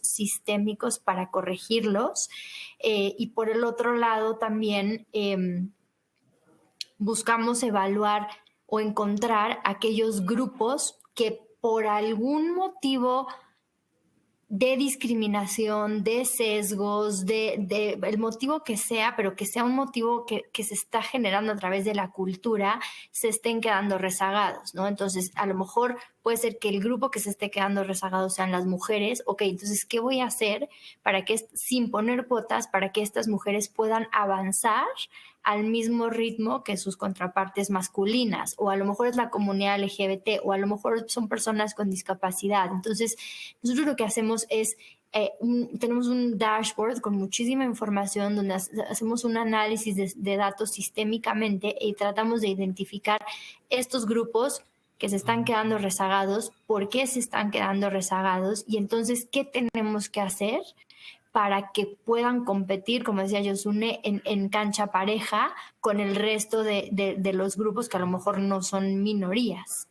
sistémicos para corregirlos. Y por el otro lado también buscamos evaluar o encontrar aquellos grupos que por algún motivo de discriminación, de sesgos, el motivo que sea, pero que sea un motivo que se está generando a través de la cultura, se estén quedando rezagados, ¿no? Entonces, a lo mejor puede ser que el grupo que se esté quedando rezagado sean las mujeres. Ok, entonces, ¿qué voy a hacer para que, sin poner cuotas, para que estas mujeres puedan avanzar al mismo ritmo que sus contrapartes masculinas? O a lo mejor es la comunidad LGBT, o a lo mejor son personas con discapacidad. Entonces, nosotros lo que hacemos es, tenemos un dashboard con muchísima información donde hacemos un análisis de datos sistémicamente y tratamos de identificar estos grupos que se están quedando rezagados, por qué se están quedando rezagados, y entonces, ¿qué tenemos que hacer para que puedan competir, como decía Yosune, en cancha pareja con el resto de los grupos que a lo mejor no son minorías?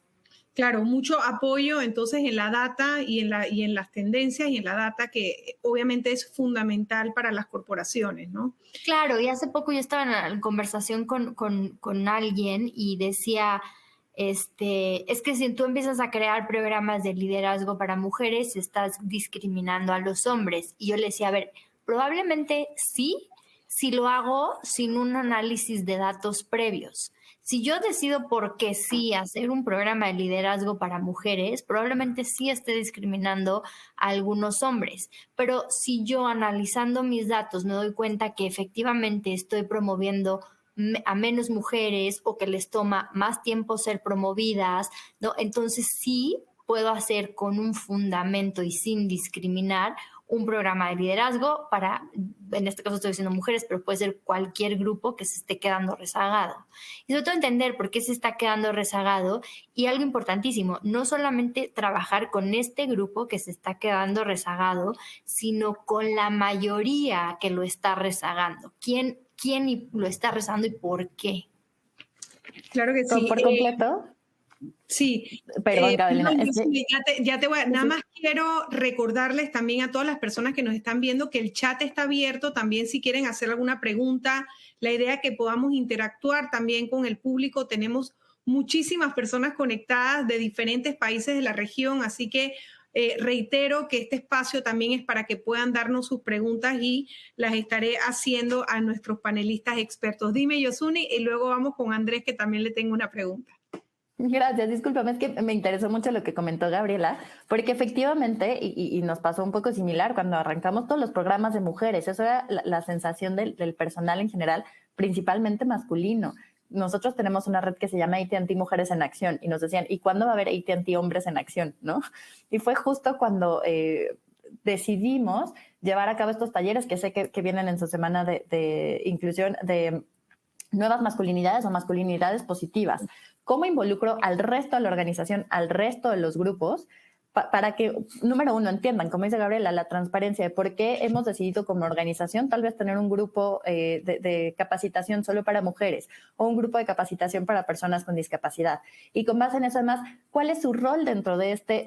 Claro, mucho apoyo entonces en la data y en las tendencias y en la data, que obviamente es fundamental para las corporaciones, ¿no? Claro, y hace poco yo estaba en conversación con alguien y decía, es que si tú empiezas a crear programas de liderazgo para mujeres, estás discriminando a los hombres. Y yo le decía, a ver, probablemente sí, si lo hago sin un análisis de datos previos. Si yo decido porque sí hacer un programa de liderazgo para mujeres, probablemente sí esté discriminando a algunos hombres. Pero si yo, analizando mis datos, me doy cuenta que efectivamente estoy promoviendo a menos mujeres o que les toma más tiempo ser promovidas, ¿no? Entonces sí puedo hacer con un fundamento y sin discriminar un programa de liderazgo para, en este caso estoy diciendo mujeres, pero puede ser cualquier grupo que se esté quedando rezagado. Y sobre todo entender por qué se está quedando rezagado, y algo importantísimo, no solamente trabajar con este grupo que se está quedando rezagado, sino con la mayoría que lo está rezagando. ¿Quién lo está rezagando y por qué? Claro que sí. ¿Por completo? Sí. Perdón, Carolina. Ya te voy a, nada más quiero recordarles también a todas las personas que nos están viendo que el chat está abierto también si quieren hacer alguna pregunta. La idea es que podamos interactuar también con el público. Tenemos muchísimas personas conectadas de diferentes países de la región, así que Reitero que este espacio también es para que puedan darnos sus preguntas y las estaré haciendo a nuestros panelistas expertos. Dime, Yosuni, y luego vamos con Andrés, que también le tengo una pregunta. Gracias, discúlpame, es que me interesó mucho lo que comentó Gabriela, porque efectivamente, y nos pasó un poco similar cuando arrancamos todos los programas de mujeres, eso era la sensación del personal en general, principalmente masculino. Nosotros tenemos una red que se llama AT&T Mujeres en Acción y nos decían, ¿y cuándo va a haber AT&T Hombres en Acción? ¿No? Y fue justo cuando decidimos llevar a cabo estos talleres que sé que vienen en su semana de inclusión de nuevas masculinidades o masculinidades positivas. ¿Cómo involucro al resto de la organización, al resto de los grupos, para que, número uno, entiendan, como dice Gabriela, la transparencia de por qué hemos decidido como organización tal vez tener un grupo de capacitación solo para mujeres o un grupo de capacitación para personas con discapacidad? Y con base en eso, además, ¿cuál es su rol dentro de este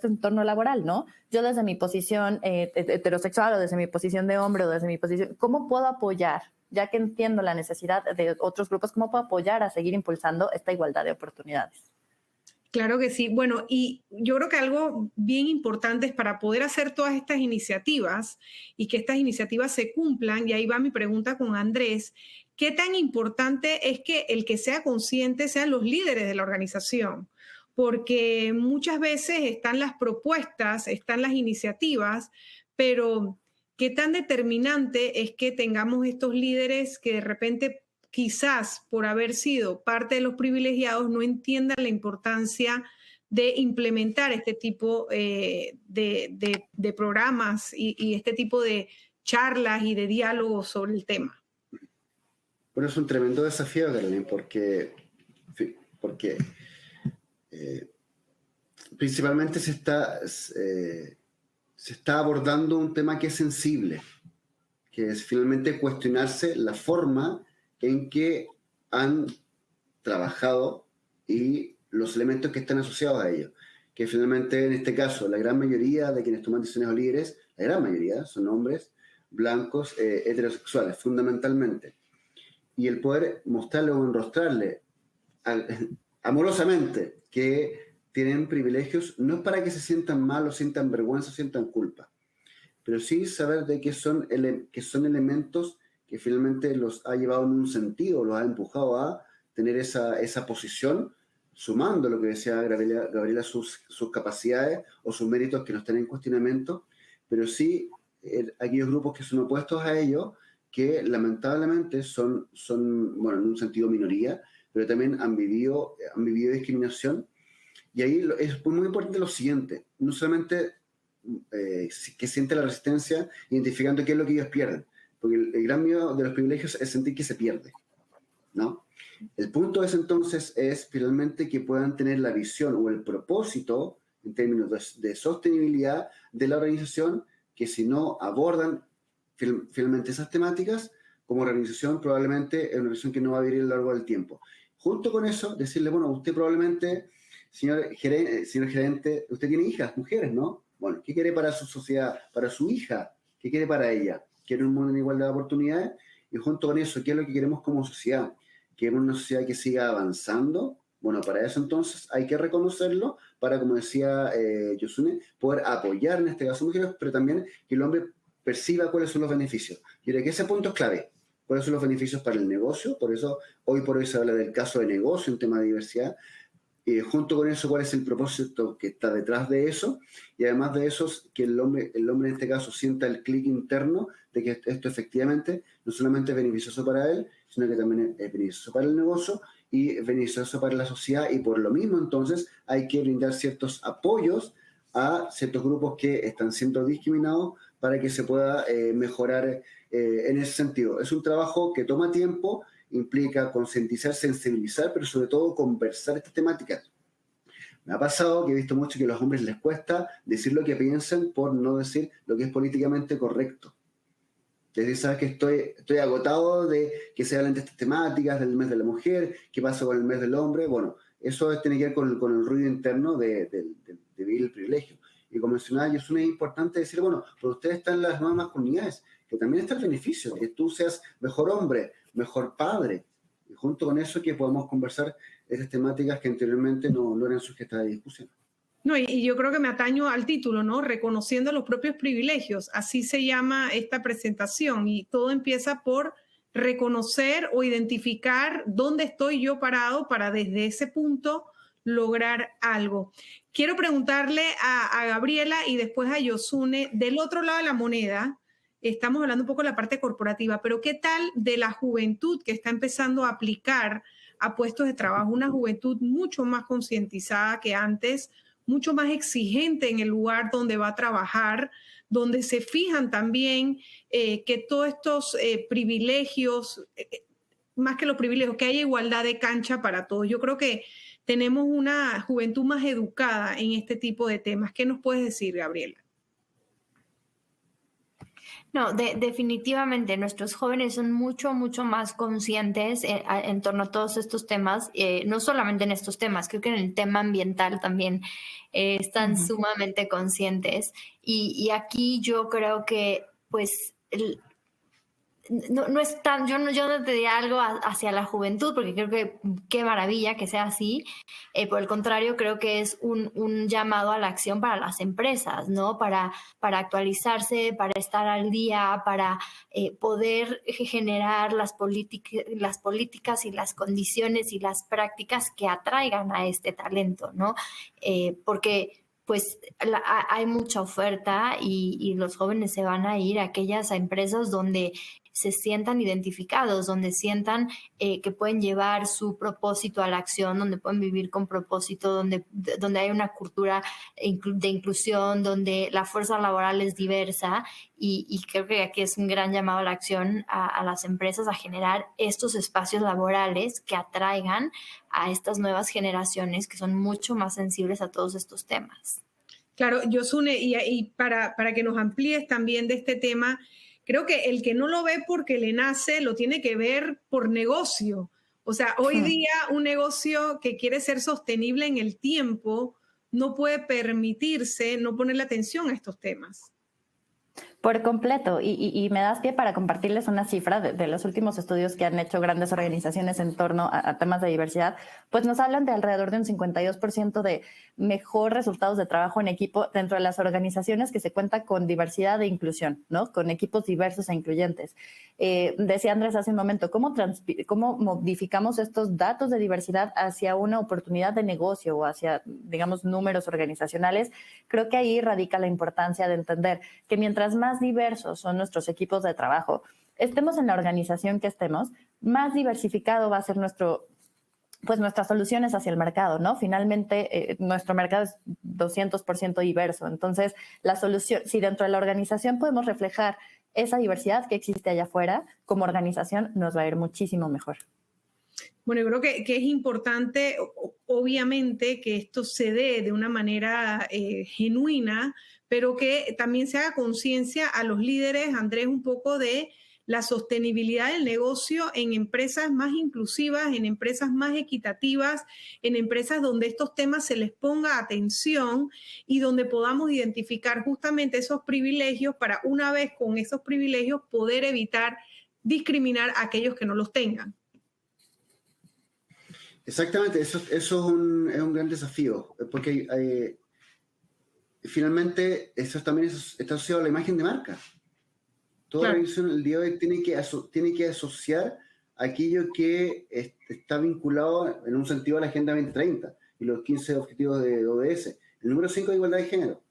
entorno laboral, ¿no? Yo desde mi posición heterosexual o desde mi posición de hombre o desde mi posición, ¿cómo puedo apoyar? Ya que entiendo la necesidad de otros grupos, ¿cómo puedo apoyar a seguir impulsando esta igualdad de oportunidades? Claro que sí. Bueno, y yo creo que algo bien importante es para poder hacer todas estas iniciativas y que estas iniciativas se cumplan, y ahí va mi pregunta con Andrés, ¿qué tan importante es que el que sea consciente sean los líderes de la organización? Porque muchas veces están las propuestas, están las iniciativas, pero ¿qué tan determinante es que tengamos estos líderes que de repente quizás por haber sido parte de los privilegiados no entiendan la importancia de implementar este tipo de programas y este tipo de charlas y de diálogos sobre el tema? Bueno, es un tremendo desafío, Carolina, porque principalmente se está abordando un tema que es sensible, que es finalmente cuestionarse la forma en que han trabajado y los elementos que están asociados a ello. Que finalmente, en este caso, la gran mayoría de quienes toman decisiones o líderes, la gran mayoría, son hombres blancos, heterosexuales, fundamentalmente. Y el poder mostrarle o enrostrarle amorosamente que tienen privilegios, no es para que se sientan mal o sientan vergüenza o sientan culpa, pero sí saber de que son elementos que finalmente los ha llevado en un sentido, los ha empujado a tener esa posición, sumando lo que decía Gabriela, sus capacidades o sus méritos que no están en cuestionamiento, pero sí aquellos grupos que son opuestos a ellos, que lamentablemente son bueno, en un sentido minoría, pero también han vivido discriminación. Y ahí es muy importante lo siguiente, no solamente que siente la resistencia identificando qué es lo que ellos pierden, porque el gran miedo de los privilegios es sentir que se pierde, ¿no? El punto es entonces finalmente que puedan tener la visión o el propósito en términos de sostenibilidad de la organización, que si no abordan finalmente esas temáticas, como organización probablemente es una organización que no va a vivir a lo largo del tiempo. Junto con eso, decirle, bueno, usted probablemente, señor gerente, usted tiene hijas, mujeres, ¿no? Bueno, ¿qué quiere para su sociedad, para su hija? ¿Qué quiere para ella? ¿Quiere un mundo en igualdad de oportunidades? Y junto con eso, ¿qué es lo que queremos como sociedad? ¿Queremos una sociedad que siga avanzando? Bueno, para eso entonces hay que reconocerlo, para, como decía Yosune, poder apoyar en este caso mujeres, pero también que el hombre perciba cuáles son los beneficios. Yo creo que ese punto es clave. ¿Cuáles son los beneficios para el negocio? Por eso, hoy por hoy se habla del caso de negocio en tema de diversidad. Junto con eso, cuál es el propósito que está detrás de eso, y además de eso, que el hombre en este caso sienta el clic interno de que esto efectivamente no solamente es beneficioso para él, sino que también es beneficioso para el negocio y es beneficioso para la sociedad, y por lo mismo entonces hay que brindar ciertos apoyos a ciertos grupos que están siendo discriminados para que se pueda mejorar en ese sentido. Es un trabajo que toma tiempo, implica concientizar, sensibilizar, pero sobre todo conversar estas temáticas. Me ha pasado que he visto mucho que a los hombres les cuesta decir lo que piensan por no decir lo que es políticamente correcto. Es decir, sabes que estoy agotado de que se hablen de estas temáticas, del mes de la mujer, qué pasa con el mes del hombre. Bueno, eso tiene que ver con el ruido interno de vivir el privilegio. Y como mencionaba, es importante decir, bueno, por ustedes están las nuevas masculinidades, que también está el beneficio, que tú seas mejor hombre, mejor padre. Y junto con eso que podamos conversar estas temáticas que anteriormente no eran sujetas de discusión. No, y yo creo que me ataño al título, ¿no? Reconociendo los propios privilegios. Así se llama esta presentación y todo empieza por reconocer o identificar dónde estoy yo parado para desde ese punto lograr algo. Quiero preguntarle a Gabriela y después a Yosune, del otro lado de la moneda, estamos hablando un poco de la parte corporativa, pero ¿qué tal de la juventud que está empezando a aplicar a puestos de trabajo? Una juventud mucho más concientizada que antes, mucho más exigente en el lugar donde va a trabajar, donde se fijan también que todos estos privilegios, más que los privilegios, que haya igualdad de cancha para todos. Yo creo que tenemos una juventud más educada en este tipo de temas. ¿Qué nos puedes decir, Gabriela? No, definitivamente nuestros jóvenes son mucho más conscientes en torno a todos estos temas, no solamente en estos temas, creo que en el tema ambiental también están sumamente conscientes. Y aquí yo creo que pues no es tan, yo no te diría algo hacia la juventud, porque creo que qué maravilla que sea así. Por el contrario, creo que es un llamado a la acción para las empresas, ¿no? Para actualizarse, para estar al día, para poder generar las políticas y las condiciones y las prácticas que atraigan a este talento, ¿no? Porque pues hay mucha oferta y los jóvenes se van a ir a aquellas empresas donde se sientan identificados, donde sientan que pueden llevar su propósito a la acción, donde pueden vivir con propósito, donde hay una cultura de inclusión, donde la fuerza laboral es diversa y creo que aquí es un gran llamado a la acción a las empresas a generar estos espacios laborales que atraigan a estas nuevas generaciones que son mucho más sensibles a todos estos temas. Claro, Yosune, y para que nos amplíes también de este tema, creo que el que no lo ve porque le nace, lo tiene que ver por negocio. O sea, hoy día un negocio que quiere ser sostenible en el tiempo no puede permitirse no ponerle atención a estos temas. Por completo, y me das pie para compartirles una cifra de los últimos estudios que han hecho grandes organizaciones en torno a temas de diversidad, pues nos hablan de alrededor de un 52% de mejor resultados de trabajo en equipo dentro de las organizaciones que se cuenta con diversidad e inclusión, ¿no? Con equipos diversos e incluyentes. Decía Andrés hace un momento, ¿cómo modificamos estos datos de diversidad hacia una oportunidad de negocio o hacia, digamos, números organizacionales? Creo que ahí radica la importancia de entender que mientras más diversos son nuestros equipos de trabajo, estemos en la organización que estemos, más diversificado va a ser nuestras soluciones hacia el mercado, ¿no? Finalmente, nuestro mercado es 200% diverso. Entonces, la solución, si dentro de la organización podemos reflejar esa diversidad que existe allá afuera, como organización nos va a ir muchísimo mejor. Bueno, yo creo que es importante, obviamente, que esto se dé de una manera genuina, pero que también se haga conciencia a los líderes, Andrés, un poco de la sostenibilidad del negocio en empresas más inclusivas, en empresas más equitativas, en empresas donde estos temas se les ponga atención y donde podamos identificar justamente esos privilegios para una vez con esos privilegios poder evitar discriminar a aquellos que no los tengan. Exactamente, eso es un gran desafío, porque finalmente eso también está asociado a la imagen de marca. Toda organización el día de hoy tiene que asociar aquello que está vinculado en un sentido a la Agenda 2030 y los 15 objetivos de ODS. El número 5 de igualdad de género.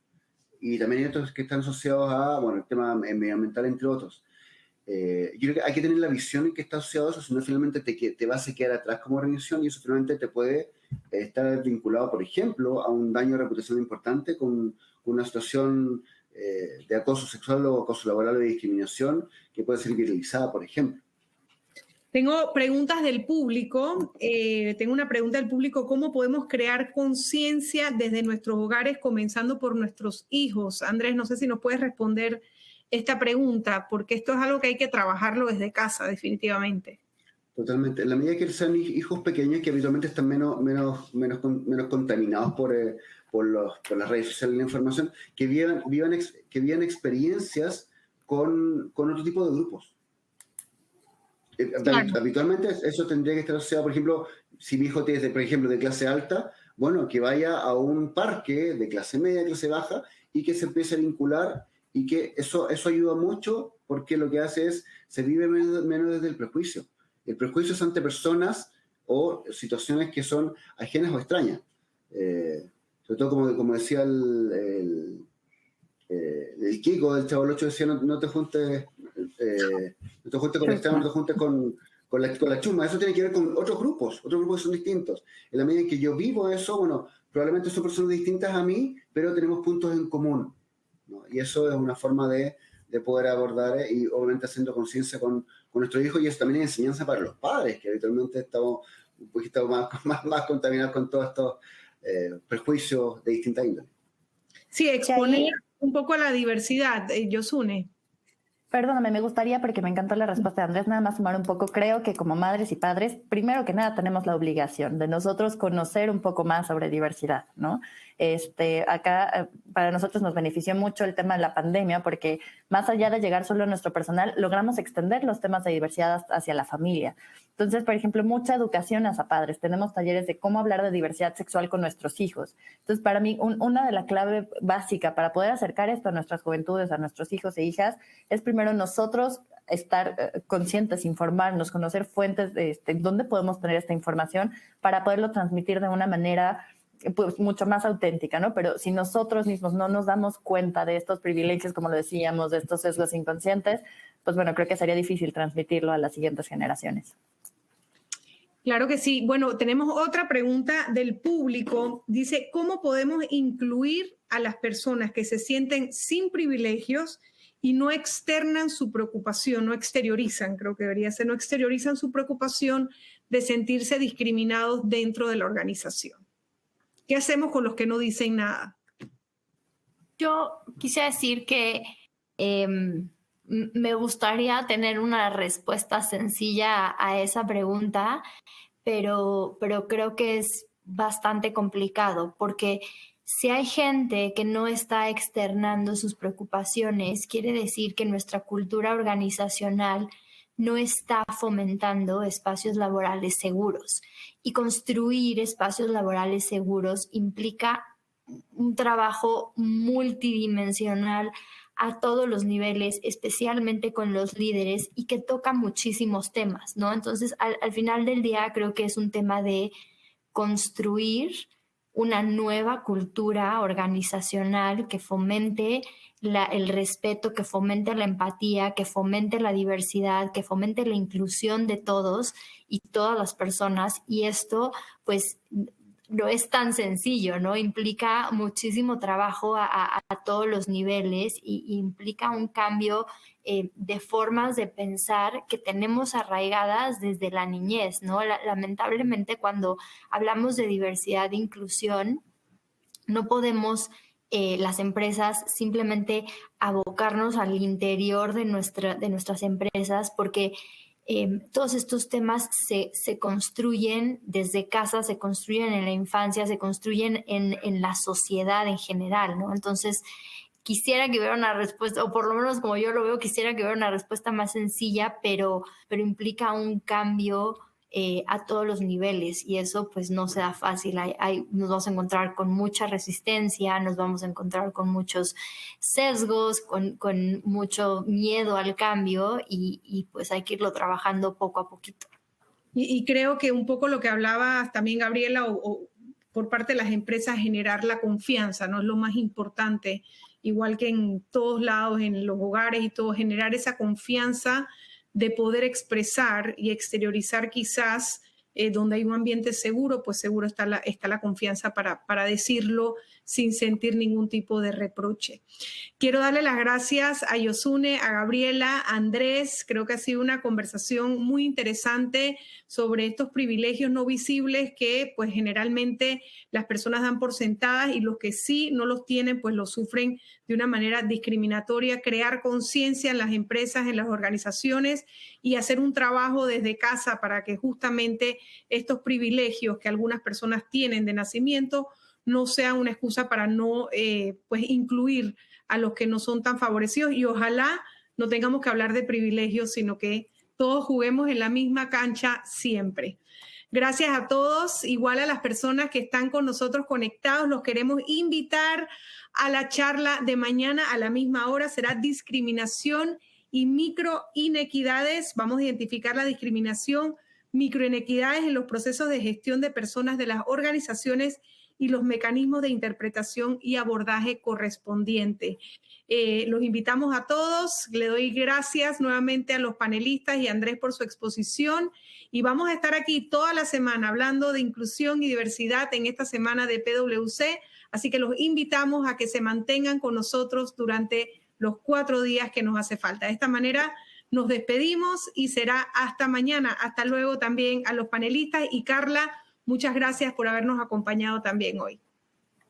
Y también hay otros que están asociados a, el tema medioambiental, entre otros. Yo creo que hay que tener la visión en que está asociado a eso, si no finalmente te vas a quedar atrás como organización y eso finalmente te puede estar vinculado, por ejemplo, a un daño de reputación importante con una situación de acoso sexual o acoso laboral o de discriminación que puede ser viralizada, por ejemplo. Tengo preguntas del público. Tengo una pregunta del público. ¿Cómo podemos crear conciencia desde nuestros hogares, comenzando por nuestros hijos? Andrés, no sé si nos puedes responder esta pregunta, porque esto es algo que hay que trabajarlo desde casa, definitivamente. Totalmente. En la medida que sean hijos pequeños que habitualmente están menos contaminados por las redes sociales y la información, que vivan experiencias con otro tipo de grupos. Claro. Habitualmente eso tendría que estar asociado, por ejemplo, si mi hijo es por ejemplo, de clase alta, bueno, que vaya a un parque de clase media, clase baja, y que se empiece a vincular, y que eso ayuda mucho, porque lo que hace es, se vive menos desde el prejuicio. El prejuicio es ante personas o situaciones que son ajenas o extrañas. Sobre todo, como decía el Kiko del Chavo del Ocho, decía, no te juntes con el extraño, no te juntes con la chuma. Eso tiene que ver con otros grupos que son distintos. En la medida en que yo vivo eso, bueno, probablemente son personas distintas a mí, pero tenemos puntos en común, ¿no? Y eso es una forma de poder abordar, y obviamente haciendo conciencia con nuestros hijos, y eso también es enseñanza para los padres, que habitualmente estamos un poquito más contaminados con todos estos prejuicios de distinta índole. Sí, exponer un poco a la diversidad, Yosune. Perdóname, me gustaría, porque me encantó la respuesta de Andrés, nada más sumar un poco. Creo que como madres y padres, primero que nada tenemos la obligación de nosotros conocer un poco más sobre diversidad, ¿no? Acá para nosotros nos benefició mucho el tema de la pandemia, porque más allá de llegar solo a nuestro personal, logramos extender los temas de diversidad hacia la familia. Entonces, por ejemplo, mucha educación hacia padres. Tenemos talleres de cómo hablar de diversidad sexual con nuestros hijos. Entonces, para mí, una de las claves básicas para poder acercar esto a nuestras juventudes, a nuestros hijos e hijas, es primero nosotros estar conscientes, informarnos, conocer fuentes de dónde podemos tener esta información para poderlo transmitir de una manera pues mucho más auténtica, ¿no? Pero si nosotros mismos no nos damos cuenta de estos privilegios, como lo decíamos, de estos sesgos inconscientes, pues bueno, creo que sería difícil transmitirlo a las siguientes generaciones. Claro que sí. Bueno, tenemos otra pregunta del público. Dice, ¿cómo podemos incluir a las personas que se sienten sin privilegios y no externan su preocupación, no exteriorizan, creo que debería ser, no exteriorizan su preocupación de sentirse discriminados dentro de la organización? ¿Qué hacemos con los que no dicen nada? Yo quisiera decir que me gustaría tener una respuesta sencilla a esa pregunta, pero creo que es bastante complicado, porque si hay gente que no está externando sus preocupaciones, quiere decir que nuestra cultura organizacional no está fomentando espacios laborales seguros. Y construir espacios laborales seguros implica un trabajo multidimensional a todos los niveles, especialmente con los líderes, y que toca muchísimos temas, ¿no? Entonces, al final del día, creo que es un tema de construir una nueva cultura organizacional que fomente el respeto, que fomente la empatía, que fomente la diversidad, que fomente la inclusión de todos y todas las personas. Y esto, pues, no es tan sencillo, ¿no? Implica muchísimo trabajo a todos los niveles y implica un cambio de formas de pensar que tenemos arraigadas desde la niñez, ¿no? Lamentablemente, cuando hablamos de diversidad e inclusión, no podemos las empresas simplemente abocarnos al interior de nuestras empresas, porque todos estos temas se construyen desde casa, se construyen en la infancia, se construyen en la sociedad en general, ¿no? Entonces, quisiera que hubiera una respuesta, o por lo menos como yo lo veo, quisiera que hubiera una respuesta más sencilla, pero implica un cambio a todos los niveles, y eso pues no se da fácil. Nos vamos a encontrar con mucha resistencia, nos vamos a encontrar con muchos sesgos, con mucho miedo al cambio, y pues hay que irlo trabajando poco a poquito. Y creo que un poco lo que hablaba también Gabriela, o por parte de las empresas, generar la confianza, ¿no? Es lo más importante, igual que en todos lados, en los hogares y todo, generar esa confianza de poder expresar y exteriorizar quizás donde hay un ambiente seguro, pues seguro está la confianza para decirlo sin sentir ningún tipo de reproche. Quiero darle las gracias a Yosune, a Gabriela, a Andrés. Creo que ha sido una conversación muy interesante sobre estos privilegios no visibles que pues generalmente las personas dan por sentadas, y los que sí no los tienen pues los sufren de una manera discriminatoria. Crear conciencia en las empresas, en las organizaciones, y hacer un trabajo desde casa para que justamente estos privilegios que algunas personas tienen de nacimiento no sean una excusa para no pues incluir a los que no son tan favorecidos, y ojalá no tengamos que hablar de privilegios, sino que todos juguemos en la misma cancha siempre. Gracias a todos, igual a las personas que están con nosotros conectados. Los queremos invitar a la charla de mañana a la misma hora. Será discriminación y microinequidades. Vamos a identificar la discriminación, microinequidades en los procesos de gestión de personas de las organizaciones y los mecanismos de interpretación y abordaje correspondiente. Los invitamos a todos. Le doy gracias nuevamente a los panelistas y a Andrés por su exposición. Y vamos a estar aquí toda la semana hablando de inclusión y diversidad en esta semana de PwC. Así que los invitamos a que se mantengan con nosotros durante los 4 días que nos hace falta. De esta manera nos despedimos y será hasta mañana. Hasta luego también a los panelistas. Y Carla, muchas gracias por habernos acompañado también hoy.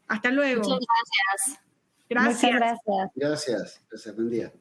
Hasta luego. Muchas gracias. Gracias. Muchas gracias. Gracias. Buen día.